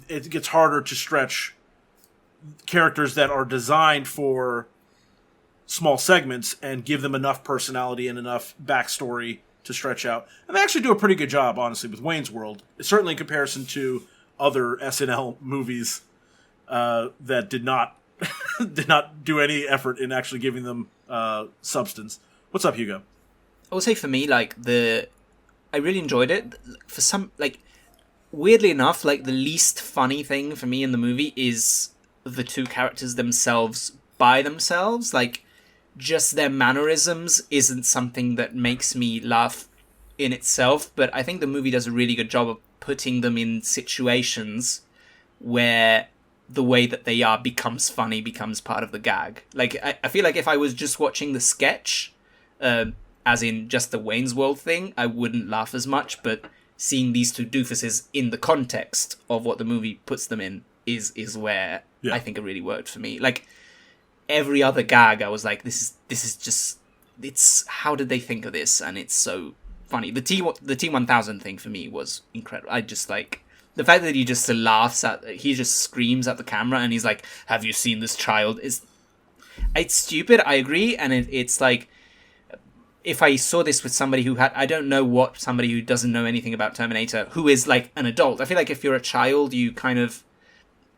it gets harder to stretch characters that are designed for small segments and give them enough personality and enough backstory to stretch out. And they actually do a pretty good job, honestly, with Wayne's World, certainly in comparison to other SNL movies that did not do any effort in actually giving them substance. What's up, Hugo? I would say for me, like, I really enjoyed it. For some, like, weirdly enough, like, the least funny thing for me in the movie is the two characters themselves by themselves. Like, just their mannerisms isn't something that makes me laugh in itself, but I think the movie does a really good job of putting them in situations where the way that they are becomes funny, becomes part of the gag. Like, I feel like if I was just watching the sketch, as in just the Wayne's World thing, I wouldn't laugh as much, but seeing these two doofuses in the context of what the movie puts them in is where I think it really worked for me. Like, every other gag, I was like, this is just, it's, how did they think of this? And it's so funny. The T-1000 thing for me was incredible. I just, like, the fact that he just he just screams at the camera and he's like, have you seen this child? It's stupid, I agree, and it's like, if I saw this with somebody who I don't know what, somebody who doesn't know anything about Terminator, who is like an adult, I feel like if you're a child, you kind of,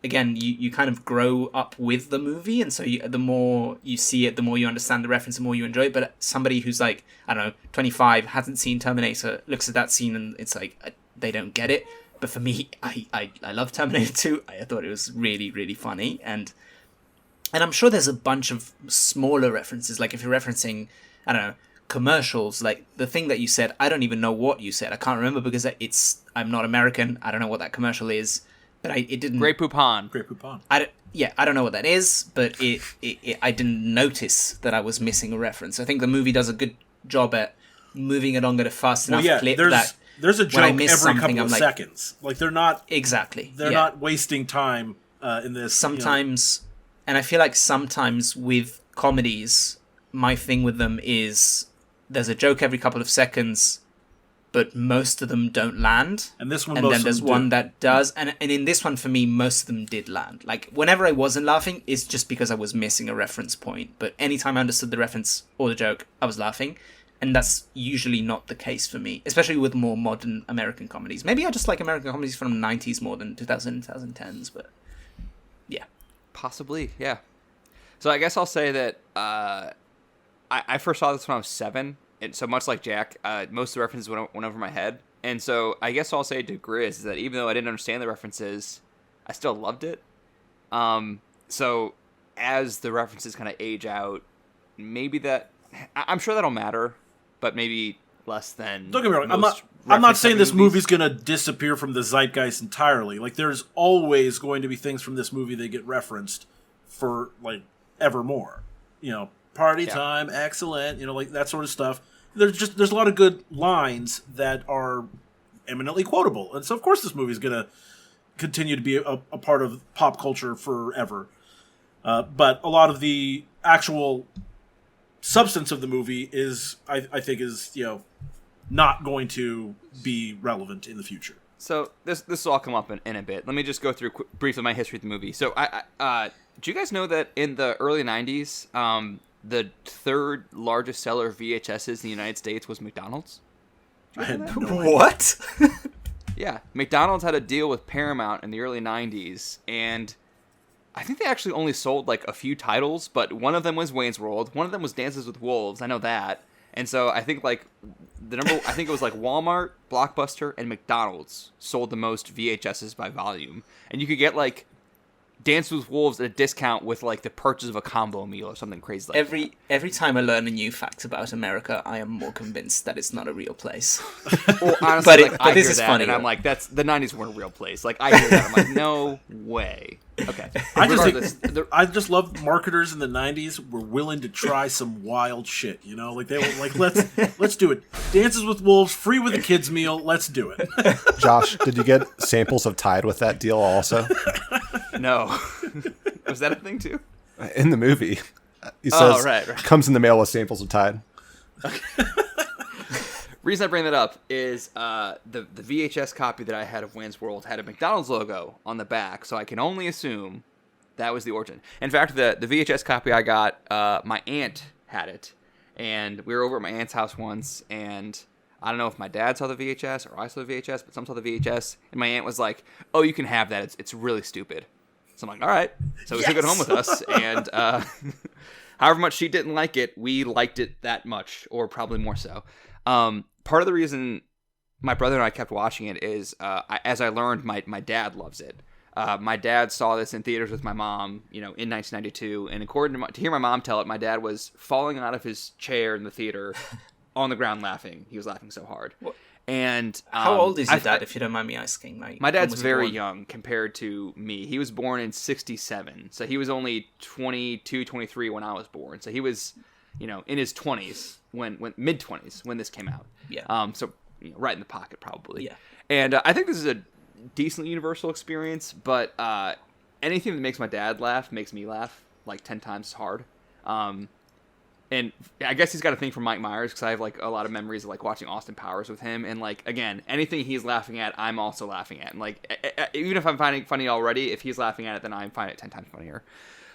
again, you kind of grow up with the movie, and so the more you see it, the more you understand the reference, the more you enjoy it. But somebody who's like, I don't know, 25, hasn't seen Terminator, looks at that scene and it's like, they don't get it. But for me, I love Terminator 2. I thought it was really, really funny. And I'm sure there's a bunch of smaller references. Like if you're referencing, I don't know, commercials, like the thing that you said, I don't even know what you said. I can't remember because I'm not American. I don't know what that commercial is. But it didn't. Grey Poupon. I don't know what that is, but I didn't notice that I was missing a reference. I think the movie does a good job at moving along at a fast enough clip that there's a joke every couple of like, seconds. Like they're not exactly. They're not wasting time in this. Sometimes, and I feel like sometimes with comedies, my thing with them is there's a joke every couple of seconds, but most of them don't land. And this one, and then there's one that does. And in this one, for me, most of them did land. Like, whenever I wasn't laughing, it's just because I was missing a reference point. But anytime I understood the reference or the joke, I was laughing. And that's usually not the case for me, especially with more modern American comedies. Maybe I just like American comedies from the 90s more than 2010s, but yeah. Possibly, yeah. So I guess I'll say that I first saw this when I was 7. And so much like Jack, most of the references went over my head. And so I guess I'll say to Grizz is that even though I didn't understand the references, I still loved it. So as the references kind of age out, maybe I'm sure that'll matter, but maybe less than. Don't get me wrong. I'm not saying this movie's going to disappear from the zeitgeist entirely. Like, there's always going to be things from this movie that get referenced for, like, evermore. You know, party time, excellent, you know, like that sort of stuff. There's a lot of good lines that are eminently quotable. And so, of course, this movie's going to continue to be a part of pop culture forever. But a lot of the actual substance of the movie is, I think, is, you know, not going to be relevant in the future. So this will all come up in a bit. Let me just go through briefly my history of the movie. So do you guys know that in the early 90s, the third largest seller of VHSs in the United States was McDonald's? I had no idea. I think they actually only sold like a few titles, but one of them was Wayne's World, one of them was Dances with Wolves. I know that, and so I think like I think it was like Walmart, Blockbuster, and McDonald's sold the most VHSs by volume, and you could get like Dance with Wolves at a discount with like the purchase of a combo meal or something crazy like that. Every time I learn a new fact about America, I am more convinced that it's not a real place. Well, honestly, but this is funny, and I'm like, the 90s weren't a real place. Like, I hear that, I'm like, no way. Okay. I just love marketers in the 90s were willing to try some wild shit, you know? Like, they were like, let's do it. Dances with Wolves, free with a kids meal, let's do it. Josh, did you get samples of Tide with that deal also? No. Was that a thing, too? In the movie. He says, right. Comes in the mail with samples of Tide. Okay. Reason I bring that up is the VHS copy that I had of Wayne's World had a McDonald's logo on the back, so I can only assume that was the origin. In fact, the VHS copy I got, my aunt had it, and we were over at my aunt's house once, and I don't know if my dad saw the VHS or I saw the VHS, but some saw the VHS, and my aunt was like, "Oh, you can have that. It's really stupid." So I'm like, "All right." So we took it home with us, and however much she didn't like it, we liked it that much, or probably more so. Part of the reason my brother and I kept watching it is, as I learned, my dad loves it. My dad saw this in theaters with my mom, in 1992, and according to hear my mom tell it, my dad was falling out of his chair in the theater on the ground laughing. He was laughing so hard. What? And how old is your dad, if you don't mind me asking? Like, my dad's very young compared to me. He was born in 1967, so he was only 22, 23 when I was born. So he was, in his 20s when mid-20s when this came out. Yeah. So right in the pocket probably. Yeah. And I think this is a decently universal experience, but anything that makes my dad laugh makes me laugh like 10 times as hard. And I guess he's got a thing for Mike Myers because I have like a lot of memories of like watching Austin Powers with him, and like again, anything he's laughing at, I'm also laughing at, and like even if I'm finding it funny already, if he's laughing at it, then I find it 10 times funnier.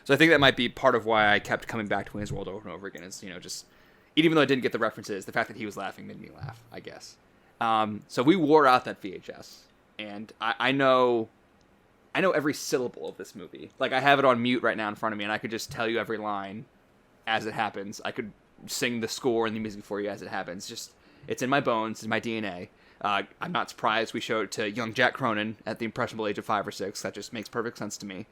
So I think that might be part of why I kept coming back to Wayne's World over and over again. Is just even though I didn't get the references, the fact that he was laughing made me laugh, I guess. So we wore out that VHS, and I know every syllable of this movie. Like I have it on mute right now in front of me, and I could just tell you every line as it happens. I could sing the score and the music for you as it happens. Just it's in my bones, it's in my DNA. I'm not surprised we showed it to young Jack Cronin at the impressionable age of 5 or 6. That just makes perfect sense to me.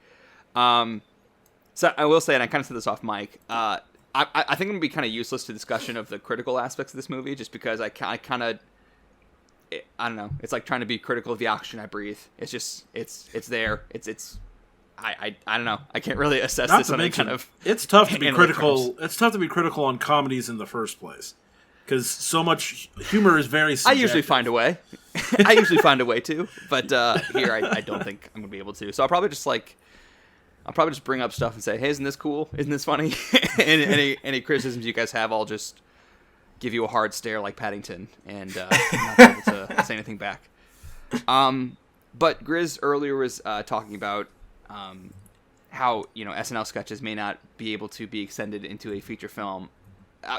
So I will say, and I kind of said this off mic, I think I'm going to be kind of useless to discussion of the critical aspects of this movie, just because I kind of, I don't know, it's like trying to be critical of the oxygen I breathe. It's just, it's there. I don't know. I can't really assess this on a kind of. It's tough to be critical. It's tough to be critical on comedies in the first place, because so much humor is very subjective. I usually find a way. I usually find a way too, but here I don't think I'm gonna be able to. So I'll probably just bring up stuff and say, "Hey, isn't this cool? Isn't this funny?" And any criticisms you guys have, I'll just give you a hard stare like Paddington and not be able to say anything back. But Grizz earlier was talking about how SNL sketches may not be able to be extended into a feature film.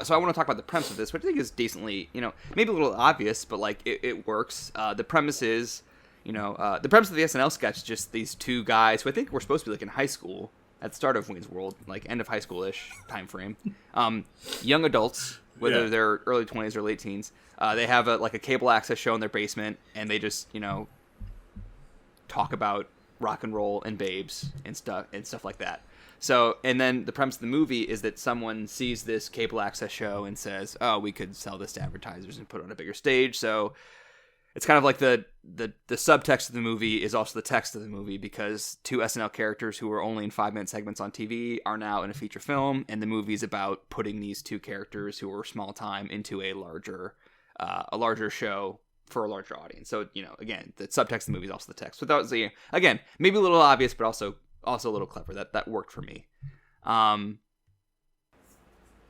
So I want to talk about the premise of this, which I think is decently, maybe a little obvious, but like it works. The premise is, the premise of the SNL sketch is just these two guys who I think were supposed to be like in high school at the start of Wayne's World, like end of high school-ish time frame. Young adults, whether they're early 20s or late teens, they have a cable access show in their basement, and they just talk about rock and roll and babes and stuff like that. So, and then the premise of the movie is that someone sees this cable access show and says, "Oh, we could sell this to advertisers and put it on a bigger stage." So it's kind of like the subtext of the movie is also the text of the movie, because two SNL characters who were only in 5-minute segments on TV are now in a feature film, and the movie is about putting these two characters who were small time into a larger show for a larger audience. So, again, the subtext of the movie is also the text. So that was, again, maybe a little obvious, but also a little clever. That worked for me.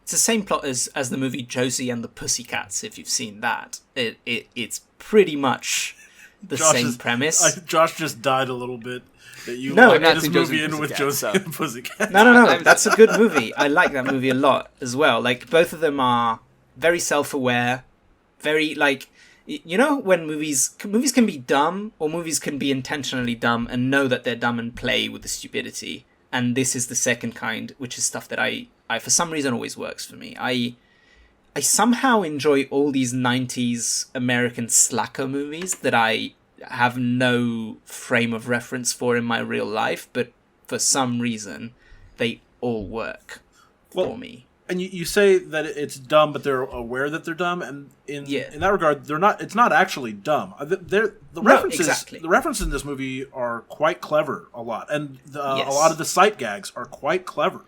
It's the same plot as the movie Josie and the Pussycats, if you've seen that. It's pretty much the same premise. Josh just died a little bit that you like this movie in with Josie and the Pussycats. No, that's a good movie. I like that movie a lot as well. Like, both of them are very self-aware, very, like, when movies can be dumb, or movies can be intentionally dumb and know that they're dumb and play with the stupidity. and this is the second kind, which is stuff that I for some reason always works for me. I somehow enjoy all these 90s American slacker movies that I have no frame of reference for in my real life, but for some reason they all work for me. And you say that it's dumb, but they're aware that they're dumb, and in that regard, they're not. It's not actually dumb. The references in this movie are quite clever, a lot, and a lot of the sight gags are quite clever.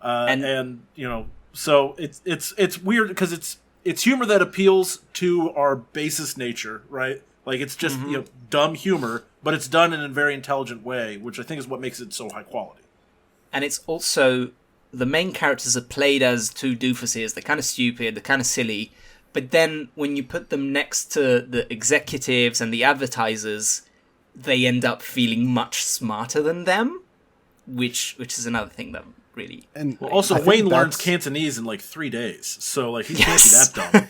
And you know, so it's weird because it's humor that appeals to our basest nature, right? Like it's just dumb humor, but it's done in a very intelligent way, which I think is what makes it so high quality. And it's also, the main characters are played as two doofuses. They're kind of stupid, they're kind of silly. But then when you put them next to the executives and the advertisers, they end up feeling much smarter than them, which is another thing that really... And also, Wayne learns Cantonese in like 3 days, so like he can't be that dumb.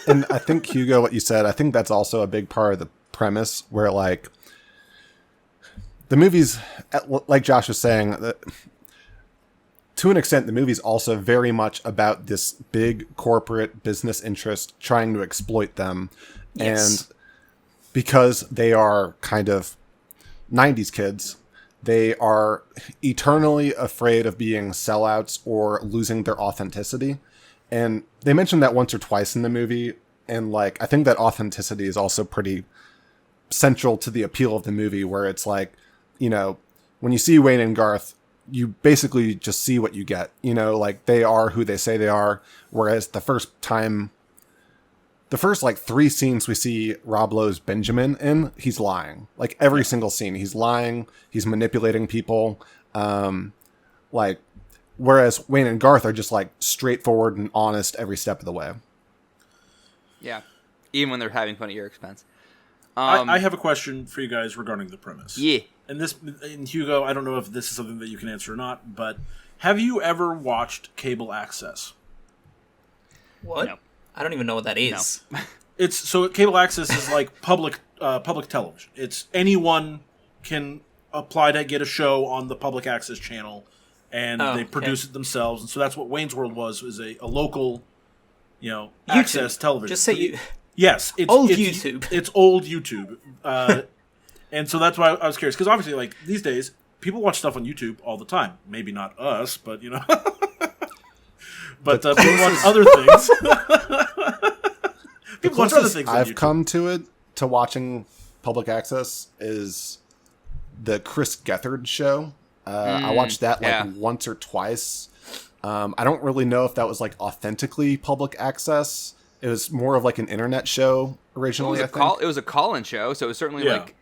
And I think, Hugo, what you said, I think that's also a big part of the premise, where like the movies, like Josh was saying, to an extent, the movie's also very much about this big corporate business interest trying to exploit them. Yes. And because they are kind of 90s kids, they are eternally afraid of being sellouts or losing their authenticity. And they mentioned that once or twice in the movie. And like, I think that authenticity is also pretty central to the appeal of the movie, where it's like, you know, when you see Wayne and Garth, you basically just see what you get, you know, like they are who they say they are. Whereas the first like 3 scenes we see Rob Lowe's Benjamin in, he's lying. Like every single scene, he's lying. He's manipulating people. Like, whereas Wayne and Garth are just like straightforward and honest every step of the way. Yeah. Even when they're having fun at your expense. I have a question for you guys regarding the premise. Yeah. And Hugo, I don't know if this is something that you can answer or not, but have you ever watched cable access? What? No. I don't even know what that is. No. Cable access is like public television. It's anyone can apply to get a show on the public access channel, and they produce it themselves. And so that's what Wayne's World was a local, access television. Just say you. Yes, it's YouTube. It's old YouTube, and so that's why I was curious, because obviously, like these days, people watch stuff on YouTube all the time. Maybe not us, but but people watch other things. People watch other things. I've come to watching public access is the Chris Gethard show. I watched that once or twice. I don't really know if that was like authentically public access. It was more of like an internet show originally. It was a call-in show, so it was certainly like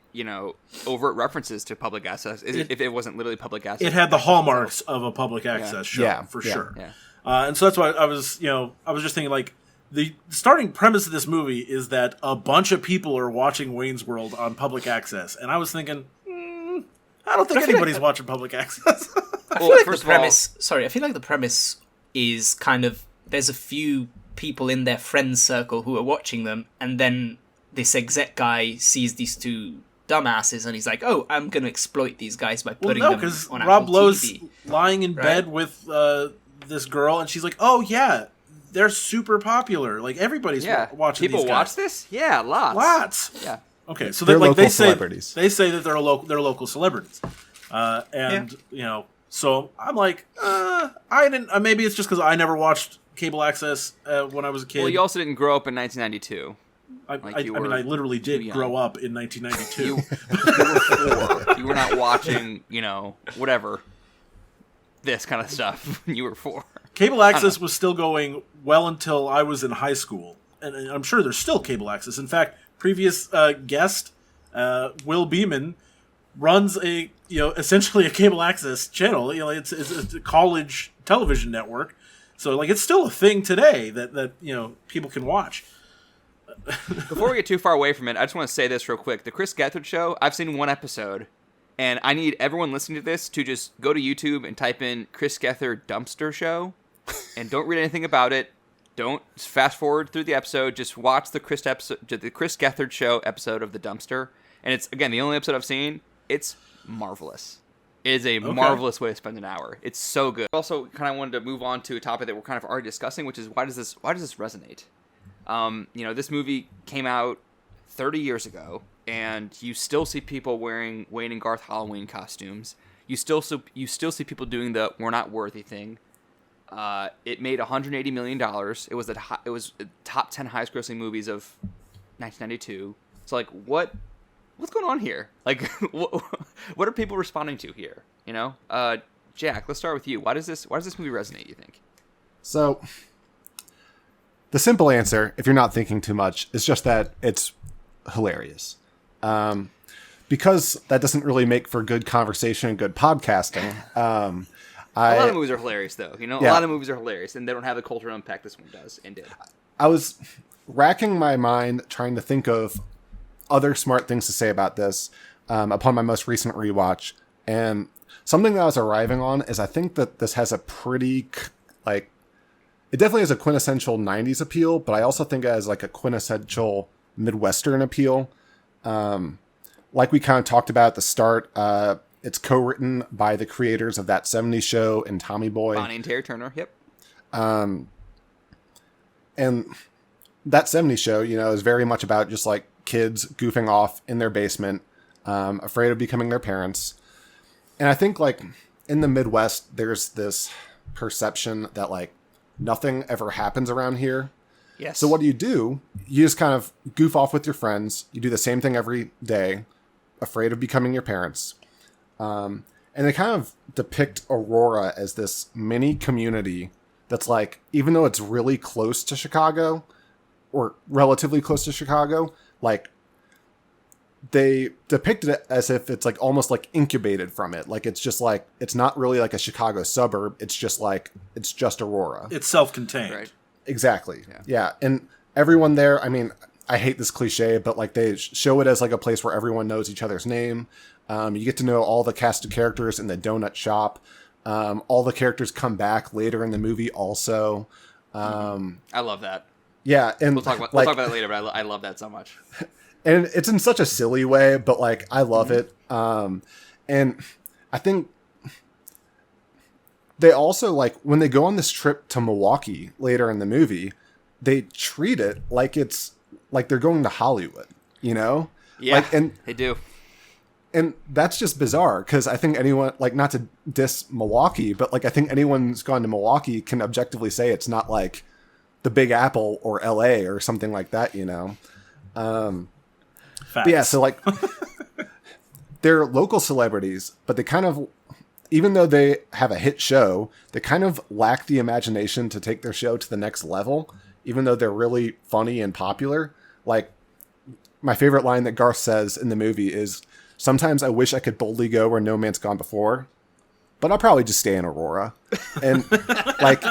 overt references to public access. If it wasn't literally public access, it had the hallmarks of a public access show for sure. Yeah. And so that's why I was just thinking, like, the starting premise of this movie is that a bunch of people are watching Wayne's World on public access, and I was thinking, I don't think anybody's watching public access. I feel like the premise is kind of, there's a few people in their friends circle who are watching them, and then this exec guy sees these two dumbasses and he's like, oh, I'm going to exploit these guys by putting them on Rob Apple Lowe's TV. lying in bed with this girl, and she's like, oh yeah, they're super popular, like everybody's watching people these guys. watch this. Lots. Yeah. Okay, so they're they say celebrities. They say that they're local celebrities, so I'm like, I didn't. Maybe it's just because I never watched cable access when I was a kid. Well, you also didn't grow up in 1992. I literally did grow up in 1992. You were 4. You were not watching, whatever, this kind of stuff when you were 4. Cable access was still going well until I was in high school, and I'm sure there's still cable access. In fact, previous guest Will Beeman runs essentially a cable access channel. It's a college television network. So, like, it's still a thing today that people can watch. Before we get too far away from it, I just want to say this real quick. The Chris Gethard show, I've seen 1 episode, and I need everyone listening to this to just go to YouTube and type in Chris Gethard dumpster show, and don't read anything about it. Don't fast forward through the episode. Just watch the Chris Gethard show episode of The Dumpster, and it's, again, the only episode I've seen. It's marvelous. It is a marvelous way to spend an hour. It's so good. Also, kind of wanted to move on to a topic that we're kind of already discussing, which is why does this resonate? This movie came out 30 years ago, and you still see people wearing Wayne and Garth Halloween costumes. You still see people doing the "we're not worthy" thing. It made $180 million. It was the top 10 highest grossing movies of 1992. So like, what's going on here? Like, what are people responding to here? Jack, let's start with you. Why does this movie resonate, you think? So, the simple answer, if you're not thinking too much, is just that it's hilarious. Because that doesn't really make for good conversation and good podcasting. A lot of movies are hilarious, though. A lot of movies are hilarious, and they don't have the cultural impact this one does and did. I was racking my mind trying to think of other smart things to say about this upon my most recent rewatch, and something that I was arriving on is I think that this has a pretty, it definitely has a quintessential 90s appeal, but I also think it has like a quintessential Midwestern appeal. Like we kind of talked about at the start, it's co-written by the creators of That 70s Show and Tommy Boy. Bonnie and Terry Turner, yep. And That 70s Show, is very much about just like kids goofing off in their basement, afraid of becoming their parents. And I think like in the Midwest, there's this perception that like nothing ever happens around here. Yes. So what do? You just kind of goof off with your friends. You do the same thing every day, afraid of becoming your parents. And they kind of depict Aurora as this mini community that's like, even though it's really close to Chicago, or relatively close to Chicago, like they depicted it as if it's like almost like incubated from it. Like it's just like, it's not really like a Chicago suburb. It's just Aurora. It's self-contained. Right. Exactly. Yeah. And everyone there, I mean, I hate this cliche, but like they show it as like a place where everyone knows each other's name. You get to know all the cast of characters in the donut shop. All the characters come back later in the movie also. I love that. Yeah. And we'll talk about that later, but I love that so much. And it's in such a silly way, but like, I love it. And I think they also like when they go on this trip to Milwaukee later in the movie, they treat it like it's like they're going to Hollywood, Yeah, like, and they do. And that's just bizarre because I think anyone, like, not to diss Milwaukee, but like I think anyone who's gone to Milwaukee can objectively say it's not like the Big Apple or LA or something like that, But yeah, so like they're local celebrities, but they kind of, even though they have a hit show, they kind of lack the imagination to take their show to the next level, even though they're really funny and popular. Like, my favorite line that Garth says in the movie is, "Sometimes I wish I could boldly go where no man's gone before, but I'll probably just stay in Aurora." And like,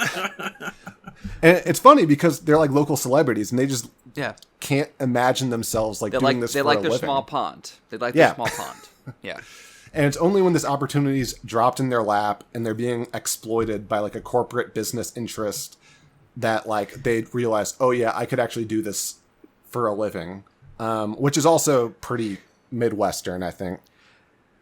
and it's funny because they're like local celebrities and they just can't imagine themselves like doing this for a living. They like their small pond. They like their small pond. Yeah. And it's only when this opportunity's dropped in their lap and they're being exploited by like a corporate business interest that like they realize, oh yeah, I could actually do this for a living, which is also pretty Midwestern, I think.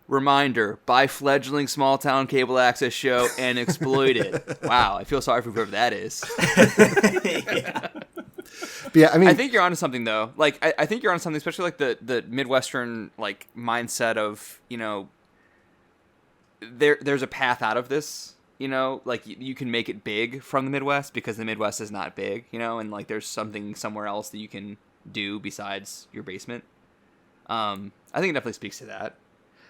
Reminder, buy fledgling small town cable access show and exploit it. Wow, I feel sorry for whoever that is. But yeah, I mean, I think you're onto something though. Like, I think you're onto something, especially like the Midwestern like mindset of, there's a path out of this. Like you can make it big from the Midwest because the Midwest is not big. And like there's something somewhere else that you can do besides your basement. I think it definitely speaks to that.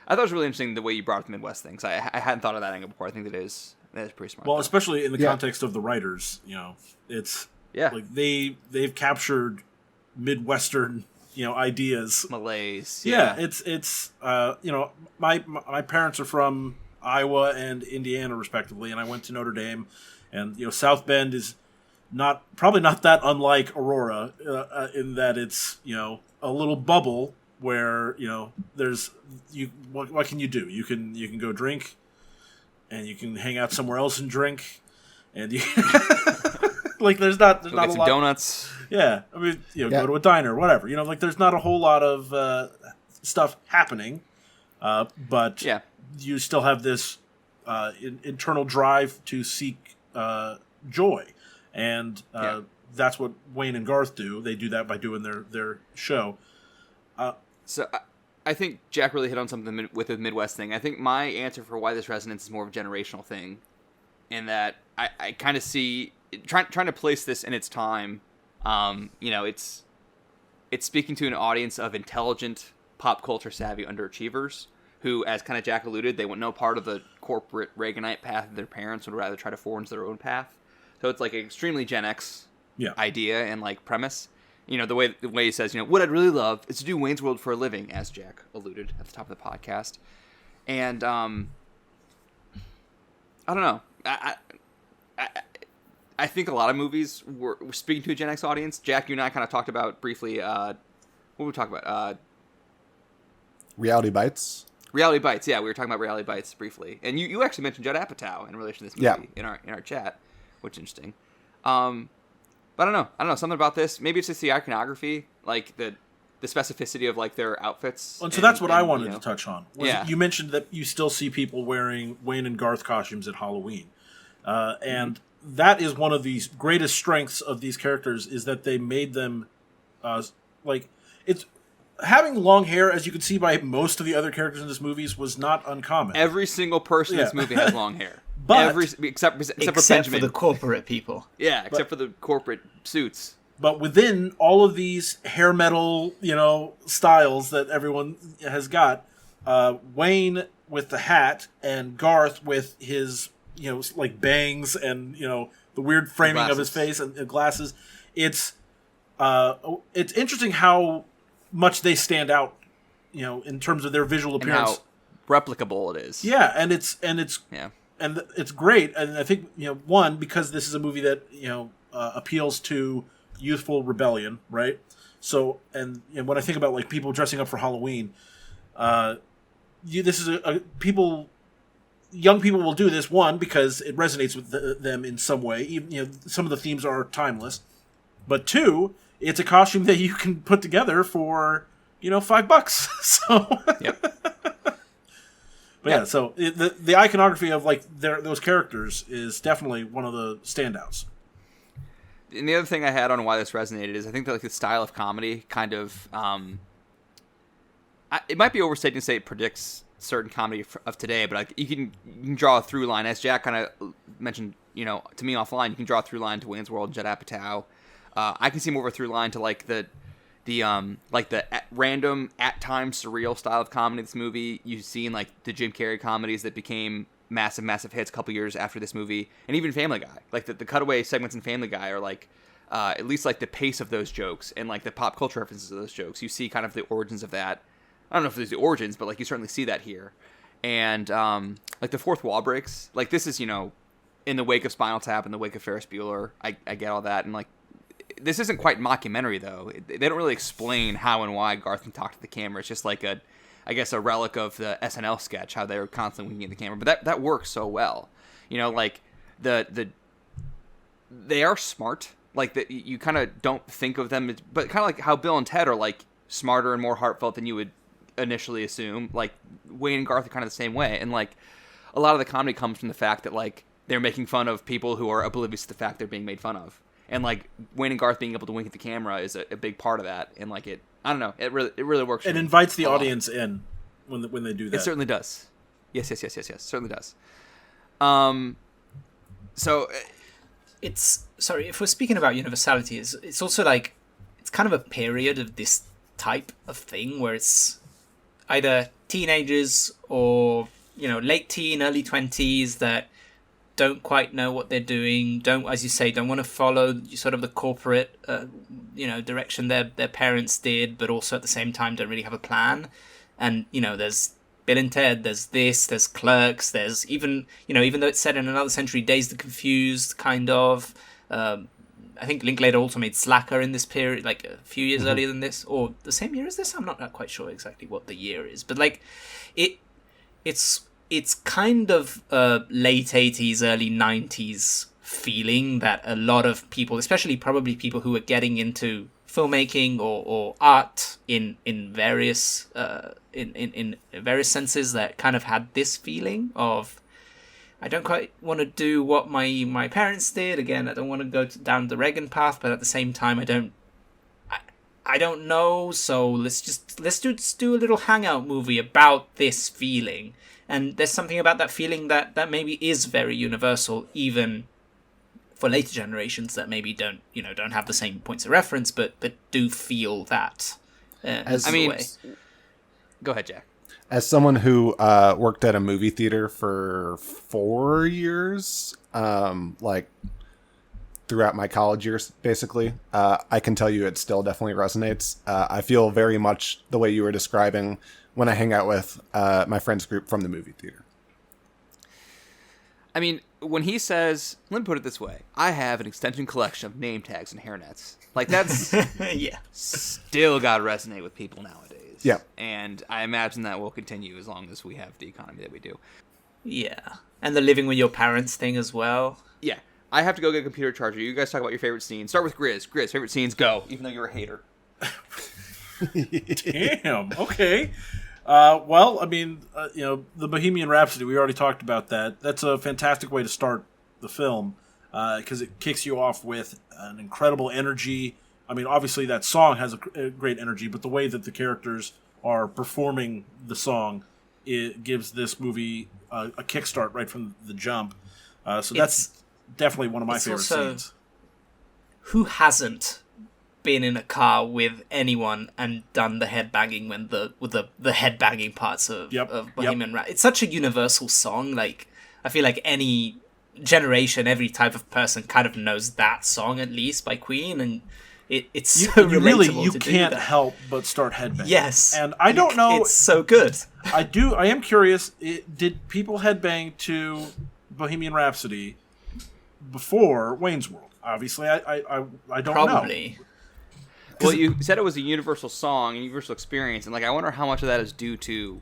I thought it was really interesting the way you brought up the Midwest things. I hadn't thought of that angle before. I think that is pretty smart. Well, especially in the context of the writers, it's like they've captured Midwestern, ideas. Malaise. Yeah, it's my parents are from Iowa and Indiana respectively, and I went to Notre Dame, and South Bend is probably not that unlike Aurora in that it's a little bubble where there's what can you do? You can go drink, and you can hang out somewhere else and drink, and you like there's not a lot. Donuts. Yeah, I mean go to a diner, whatever. Like there's not a whole lot of stuff happening, but you still have this internal drive to seek joy, and that's what Wayne and Garth do. They do that by doing their show. So I think Jack really hit on something with the Midwest thing. I think my answer for why this resonance is more of a generational thing, in that I kind of see trying to place this in its time. It's speaking to an audience of intelligent, pop culture savvy underachievers who, as kind of Jack alluded, they want no part of the corporate Reaganite path of their parents, would rather try to forge their own path. So it's like an extremely Gen X idea and like premise. The way he says, what I'd really love is to do Wayne's World for a living, as Jack alluded at the top of the podcast. And I don't know. I think a lot of movies were speaking to a Gen X audience. Jack, you and I kind of talked about briefly. What were we talking about? Reality Bites. Reality Bites. Yeah, we were talking about Reality Bites briefly, and you actually mentioned Judd Apatow in relation to this movie in our chat, which is interesting. But I don't know. Something about this. Maybe it's just the iconography, like the specificity of like their outfits. And so that's what I wanted to touch on. You mentioned that you still see people wearing Wayne and Garth costumes at Halloween, and that is one of the greatest strengths of these characters, is that they made them it's having long hair, as you can see by most of the other characters in this movie, was not uncommon. Every single person in this movie has long hair. But except for Benjamin. Except for the corporate people. Yeah, except for the corporate suits. But within all of these hair metal, styles that everyone has got, Wayne with the hat and Garth with his, like bangs and, the weird framing of his face and glasses. It's interesting how much they stand out, in terms of their visual appearance. And how replicable it is. Yeah, and it's great. And I think, one, because this is a movie that, appeals to youthful rebellion, right? So, and when I think about like people dressing up for Halloween, this is young people will do this, one, because it resonates with them in some way. Even, some of the themes are timeless, but two, it's a costume that you can put together for, $5. So, But so the iconography of like those characters is definitely one of the standouts. And the other thing I had on why this resonated is I think that like the style of comedy kind of it might be overstating to say it predicts certain comedy of today, but like you can draw a through line, as Jack kind of mentioned, to me offline. You can draw a through line to Wayne's World and Judd Apatow. I can see more of a through line to like the random, at times surreal style of comedy in this movie. You see in like the Jim Carrey comedies that became massive hits a couple years after this movie, and even Family Guy. Like the cutaway segments in Family Guy are like at least like the pace of those jokes and like the pop culture references of those jokes. You see kind of the origins of that. I don't know if there's the origins, but like you certainly see that here. And like the fourth wall breaks. Like this is, in the wake of Spinal Tap, in the wake of Ferris Bueller. I get all that, and like this isn't quite mockumentary though. They don't really explain how and why Garth can talk to the camera. It's just like a relic of the SNL sketch, how they were constantly winking at the camera. But that works so well. Like they are smart. Like you kind of don't think of them, but kind of like how Bill and Ted are like smarter and more heartfelt than you would initially assume. Like Wayne and Garth are kind of the same way, and like a lot of the comedy comes from the fact that like they're making fun of people who are oblivious to the fact they're being made fun of. And like Wayne and Garth being able to wink at the camera is a big part of that, and like I don't know, it really works. It invites the audience in when they do that. It certainly does. Yes, certainly does. So if we're speaking about universality, it's also like it's kind of a period of this type of thing where it's either teenagers or late teen, early 20s that don't quite know what they're doing, don't want to follow sort of the corporate direction their parents did, but also at the same time don't really have a plan. And there's Bill and Ted, there's Clerks, there's even though it's set in another century, Dazed and Confused, kind of. I think Linklater also made Slacker in this period, like a few years earlier than this, or the same year as this. I'm not quite sure exactly what the year is, but like it's kind of a late 80s, early 90s feeling that a lot of people, especially probably people who are getting into filmmaking or art in various in various senses that kind of had this feeling of, I don't quite want to do what my parents did. Again, I don't want to go down the Reagan path, but at the same time, I don't know. So let's do a little hangout movie about this feeling. And there's something about that feeling that maybe is very universal, even for later generations that maybe don't have the same points of reference, but do feel that. Go ahead, Jack. As someone who worked at a movie theater for 4 years, like throughout my college years, basically, I can tell you it still definitely resonates. I feel very much the way you were describing when I hang out with my friends group from the movie theater. I mean, when he says, let me put it this way, I have an extensive collection of name tags and hairnets. Like, that's still got to resonate with people nowadays. Yeah. And I imagine that will continue as long as we have the economy that we do. Yeah. And the living with your parents thing as well. Yeah. I have to go get a computer charger. You guys talk about your favorite scenes. Start with Grizz. Grizz, favorite scenes, go. Even though you're a hater. Damn. Okay. Well, I mean, the Bohemian Rhapsody, we already talked about that. That's a fantastic way to start the film because it kicks you off with an incredible energy. I mean, obviously that song has a great energy, but the way that the characters are performing the song, it gives this movie a kickstart right from the jump. So that's definbanging one of my favorite scenes. Who hasn't been in a car with anyone and done the headbanging when the headbanging parts of Bohemian Rhapsody? It's such a universal song. Like, I feel like any generation, every type of person kind of knows that song at least by Queen, and it's so relatable. You can't help but start headbanging. Yes, and I don't know. It's so good. I am curious. Did people headbang to Bohemian Rhapsody before Wayne's World? Obviously, I don't know. Probably. Well, you said it was a universal song, a universal experience, and like I wonder how much of that is due to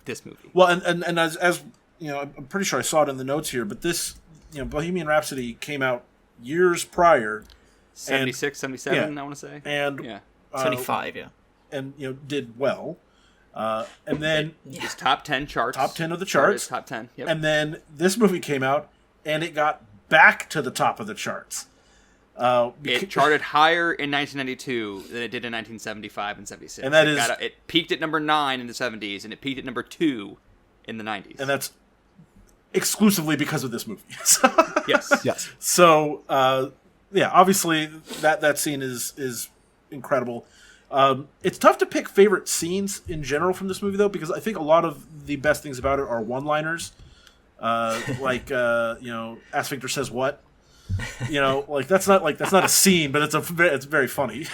this movie. Well, and as you know, I'm pretty sure I saw it in the notes here, but this, Bohemian Rhapsody came out years prior, 76, 77, I want to say, and 25, and did well, and then it's top 10 charts, top 10 of the charts, top 10, yep. And then this movie came out, and it got back to the top of the charts. It charted higher in 1992 than it did in 1975 and 76. And that it peaked at number 9 in the 70s, and it peaked at number 2 in the 90s. And that's exclusively because of this movie. Yes. So, obviously that scene is incredible. It's tough to pick favorite scenes in general from this movie, though, because I think a lot of the best things about it are one-liners. Like, Ask Victor Says What? That's not a scene, but it's very funny.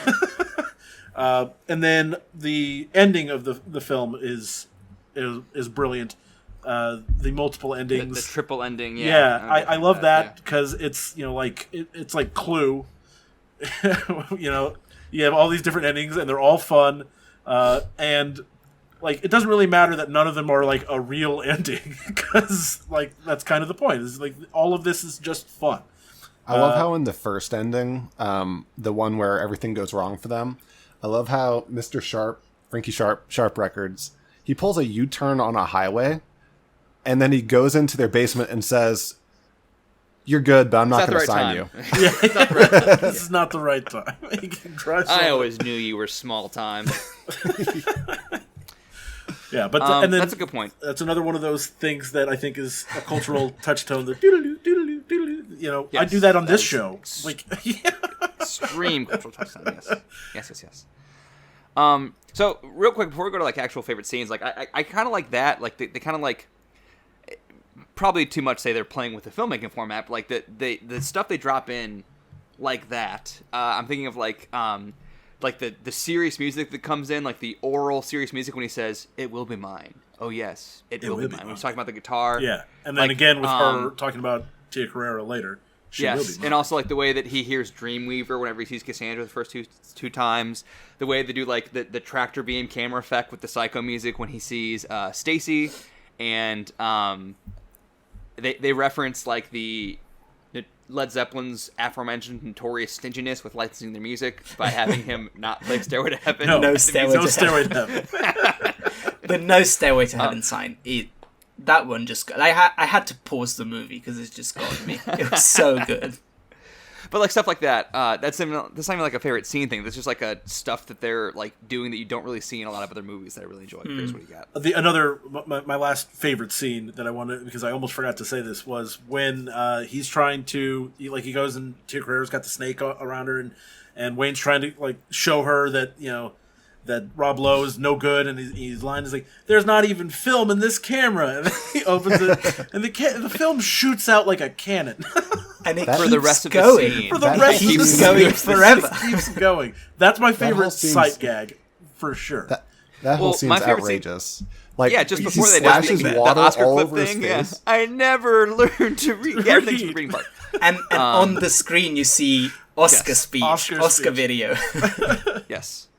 And then the ending of the film is brilliant. The multiple endings, the triple ending. I love that because it's it's like Clue. You have all these different endings and they're all fun, and like it doesn't really matter that none of them are like a real ending because like that's kind of the point. Is like all of this is just fun. I love how in the first ending, the one where everything goes wrong for them, I love how Mr. Sharp, Frankie Sharp Records, he pulls a U-turn on a highway, and then he goes into their basement and says, "You're good, but I'm not going to sign you." This is not the right time. I always knew you were small time. Yeah, but and then that's a good point. That's another one of those things that I think is a cultural touchstone. The doodaloo, doodaloo, doodaloo. Yes, I do that on this show. Extreme cultural touchstone. Yes. So real quick before we go to like actual favorite scenes, like I kind of like that. Like they kind of like probably too much say they're playing with the filmmaking format, but like the stuff they drop in like that. I'm thinking of like the serious music that comes in, like the oral serious music when he says, "It will be mine." Oh yes, it will be mine. When he's talking about the guitar. Yeah, and then again with her talking about Tia Carrera later. She will be mine. And also like the way that he hears Dreamweaver whenever he sees Cassandra the first two times. The way they do like the tractor beam camera effect with the Psycho music when he sees Stacy, and they reference like the Led Zeppelin's aforementioned notorious stinginess with licensing their music by having him not play Stairway to Heaven. No Stairway Stairway to Heaven. The No Stairway to Heaven sign. That one just got... I had to pause the movie because it just got me. It was so good. But like stuff like that, that's not even like a favorite scene thing. That's just like a stuff that they're like doing that you don't really see in a lot of other movies that I really enjoy. Chris, what do you got? My last favorite scene that I wanted, because I almost forgot to say this, was when he's trying to, he goes and Tia Carrere's got the snake around her, and Wayne's trying to like show her that that Rob Lowe is no good, and his line is like, "There's not even film in this camera." And then he opens it, and the film shoots out like a cannon. And it for the rest of going. the scene. For the rest of the keeps scene. going forever. It keeps going. That's my favorite sight gag, for sure. That whole Well, scene's my favorite outrageous. Like, Yeah, just he before they splashes did the water Oscar all clip over his thing. Yeah. face. I never learned to read. Yeah, everything's the reading part. And on the screen you see Oscar Yes, speech, Oscar Oscar speech. video. Yes.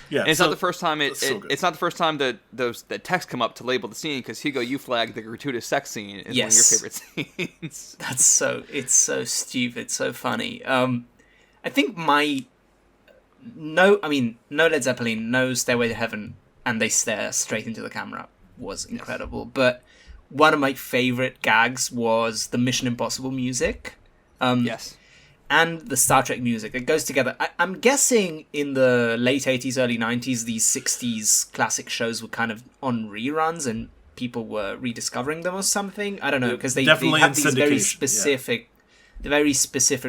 Yeah, And it's not the first time so good. it's not the first time that the text come up to label the scene, because Hugo, you flagged the gratuitous sex scene is one of your favorite scenes. It's so stupid, so funny. I think no Led Zeppelin, no Stairway to Heaven, and they stare straight into the camera was incredible. But one of my favorite gags was the Mission Impossible music. Yes. And the Star Trek music. It goes together. I'm guessing in the late 80s, early 90s, these 60s classic shows were kind of on reruns and people were rediscovering them or something. I don't know, because they have these very specific,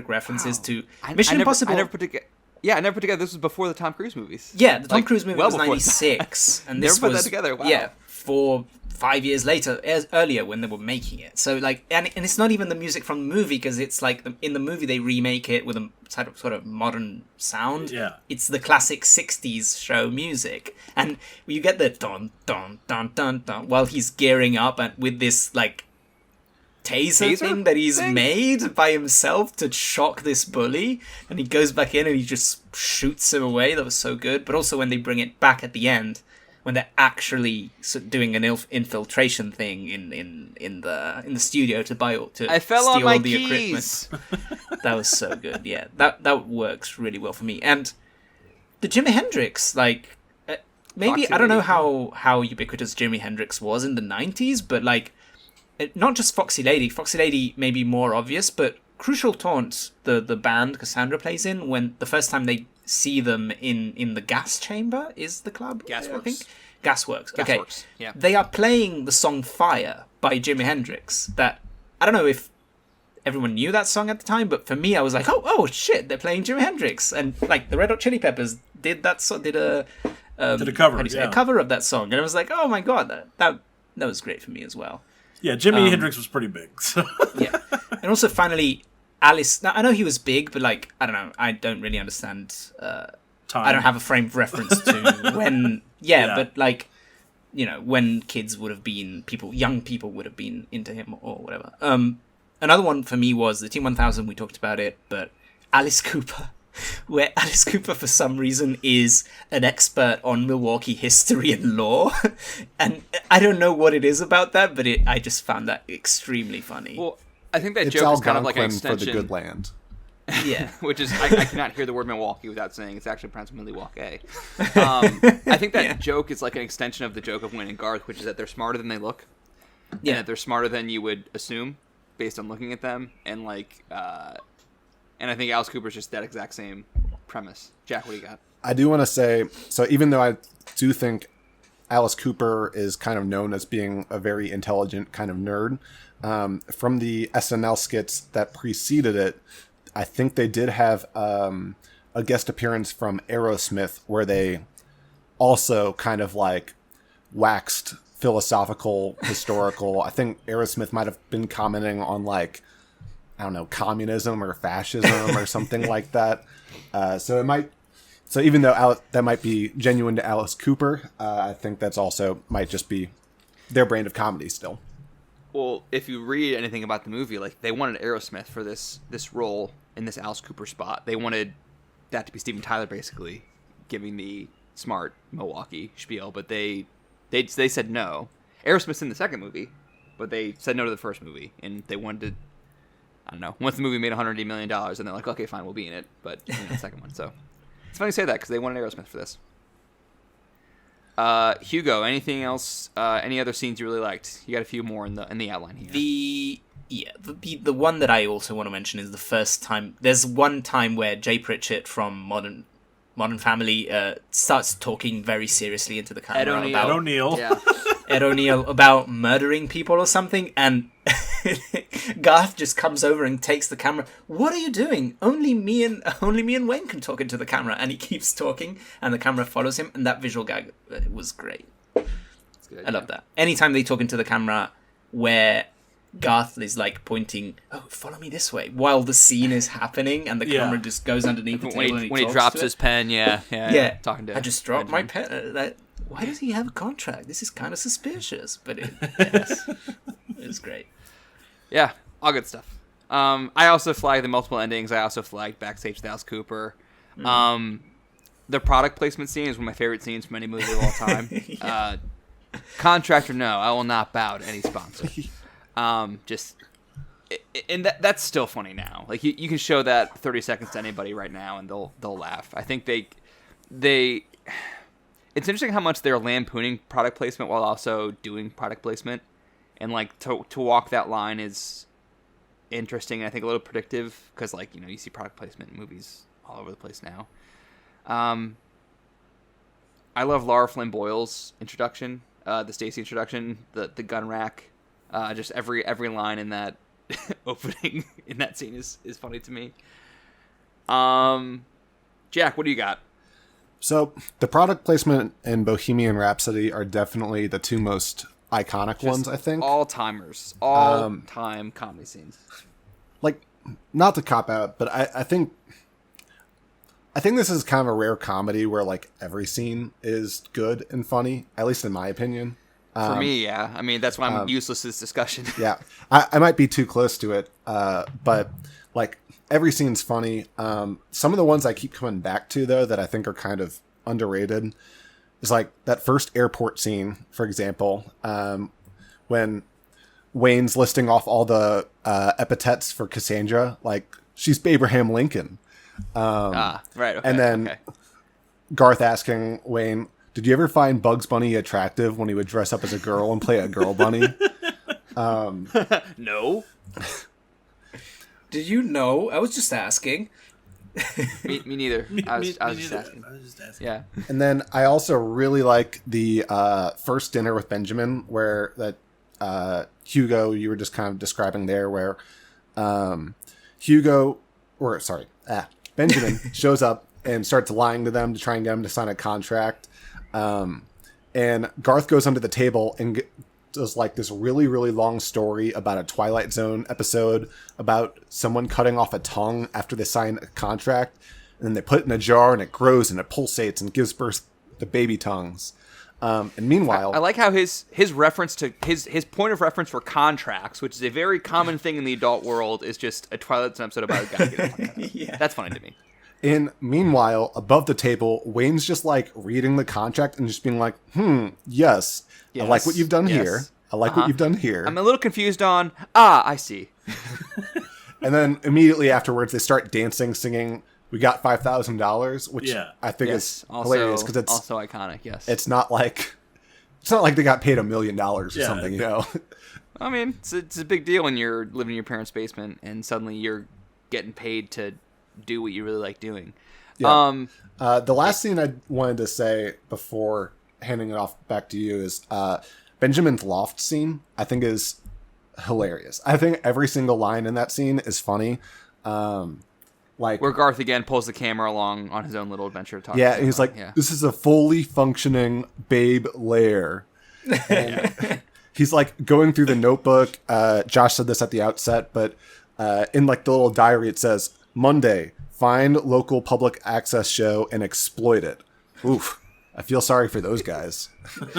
references to Mission Impossible. I never put together. This was before the Tom Cruise movies. Yeah, the Tom Cruise movie well was before 96. And this never put was, that together. Wow. Yeah, 5 years later, earlier when they were making it. So like, and it's not even the music from the movie, because it's like in the movie they remake it with a sort of modern sound. Yeah, it's the classic 60s show music, and you get the dun dun dun dun dun while he's gearing up and with this like taser thing that he's made by himself to shock this bully, and he goes back in and he just shoots him away. That was so good. But also when they bring it back at the end, when they're actually doing an infiltration thing in the studio to I fell steal on my all the keys. equipment. That was so good. Yeah, that works really well for me. And the Jimi Hendrix, like maybe Foxy I don't know Lady. how ubiquitous Jimi Hendrix was in the 90s, but like not just Foxy Lady may be more obvious, but Crucial Taunt, the band Cassandra plays in, when the first time they see them in the gas chamber is the club, Gasworks. I think. Gasworks. Okay. Gasworks, yeah. They are playing the song Fire by Jimi Hendrix. That I don't know if everyone knew that song at the time, but for me I was like, oh shit, they're playing Jimi Hendrix. And like the Red Hot Chili Peppers did a cover, a cover of that song, and I was like, oh my god, that was great for me as well. Yeah, Jimi Hendrix was pretty big. So. Yeah. And also finally Alice. Now I know he was big, but like I don't know. I don't really understand. Time. I don't have a frame of reference to when. Yeah, but like, when kids would have been young people would have been into him or whatever. Another one for me was the T-1000. We talked about it, but Alice Cooper, where Alice Cooper for some reason is an expert on Milwaukee history and law, and I don't know what it is about that, but I just found that extremely funny. Well, I think that It's joke is Algonquin kind of like an extension for the good land. Yeah, which is I cannot hear the word Milwaukee without saying it's actually pronounced Milwaukee. I think that joke is like an extension of the joke of Wayne and Garth, which is that they're smarter than they look. Yeah, and that they're smarter than you would assume based on looking at them, and like, and I think Alice Cooper's just that exact same premise. Jack, what do you got? I do want to say, so even though I do think Alice Cooper is kind of known as being a very intelligent kind of nerd, from the SNL skits that preceded it, I think they did have a guest appearance from Aerosmith where they also kind of like waxed philosophical, historical. I think Aerosmith might have been commenting on like, I don't know, communism or fascism or something like that. So even though that might be genuine to Alice Cooper, I think that's also might just be their brand of comedy still. Well, if you read anything about the movie, like they wanted Aerosmith for this role in this Alice Cooper spot. They wanted that to be Steven Tyler, basically giving the smart Milwaukee spiel, but they said no. Aerosmith's in the second movie, but they said no to the first movie, and they wanted I don't know. Once the movie made $180 million, and they're like, okay, fine, we'll be in it. But the second one, so it's funny you say that because they wanted Aerosmith for this. Hugo, anything else? Any other scenes you really liked? You got a few more in the outline here. The one that I also want to mention is the first time. There's one time where Jay Pritchett from Modern Family starts talking very seriously into the camera Ed O'Neill. Yeah. Ed O'Neill about murdering people or something, and Garth just comes over and takes the camera. What are you doing? Only me and Wayne can talk into the camera, and he keeps talking, and the camera follows him, and that visual gag was great. Good, I love that. Anytime they talk into the camera, where Garth is like pointing, "Oh, follow me this way," while the scene is happening, and the camera just goes underneath the table when he drops his pen, yeah. Talking to I just dropped my pen. Why does he have a contract? This is kind of suspicious, but it was great. Yeah, all good stuff. I also flagged the multiple endings. I also flagged backstage with Alice Cooper. The product placement scene is one of my favorite scenes from any movie of all time. Contract or no, I will not bow to any sponsor. That's still funny now. Like you can show that 30 seconds to anybody right now, and they'll laugh. I think they. It's interesting how much they're lampooning product placement while also doing product placement, and like to walk that line is interesting. And I think a little predictive because you see product placement in movies all over the place now. I love Laura Flynn Boyle's introduction, the Stacy introduction, the gun rack. Just every line in that opening in that scene is funny to me. Jack, what do you got? So the product placement and Bohemian Rhapsody are definitely the two most iconic ones, I think. All-timers. All-time comedy scenes. Like, not to cop out, but I think this is kind of a rare comedy where like every scene is good and funny, at least in my opinion. For me, yeah. I mean, that's why I'm useless to this discussion. Yeah. I might be too close to it, but like every scene's funny. Some of the ones I keep coming back to, though, that I think are kind of underrated is like that first airport scene, for example, when Wayne's listing off all the epithets for Cassandra, like she's Abraham Lincoln. Right. Okay, and then Garth asking Wayne, did you ever find Bugs Bunny attractive when he would dress up as a girl and play a girl bunny? No. Did you know? I was just asking. Me neither. I was just asking. Yeah. And then I also really like the first dinner with Benjamin, where that Hugo you were just kind of describing there, where Benjamin shows up and starts lying to them to try and get them to sign a contract. And Garth goes under the table and does like this really, really long story about a Twilight Zone episode about someone cutting off a tongue after they sign a contract. And then they put it in a jar and it grows and it pulsates and gives birth to baby tongues. And meanwhile, I like how his reference to his point of reference for contracts, which is a very common thing in the adult world, is just a Twilight Zone episode about a guy getting a tongue cut off. Yeah. That's funny to me. And meanwhile, above the table, Wayne's just like reading the contract and just being like, yes, I like what you've done here. I like what you've done here. I'm a little confused on, I see. And then immediately afterwards, they start dancing, singing, "We got $5,000," which I think is hilarious because it's also iconic. Yes, it's not like they got paid $1 million or something, you know. I mean, it's a big deal when you're living in your parents' basement and suddenly you're getting paid to do what you really like doing. Yeah. The last scene I wanted to say before handing it off back to you is Benjamin's loft scene. I think is hilarious. I think every single line in that scene is funny. Like where Garth again pulls the camera along on his own little adventure. Yeah, he's like, "This is a fully functioning babe lair." And he's like going through the notebook. Josh said this at the outset, but in like the little diary, it says, "Monday, find local public access show and exploit it." Oof, I feel sorry for those guys. But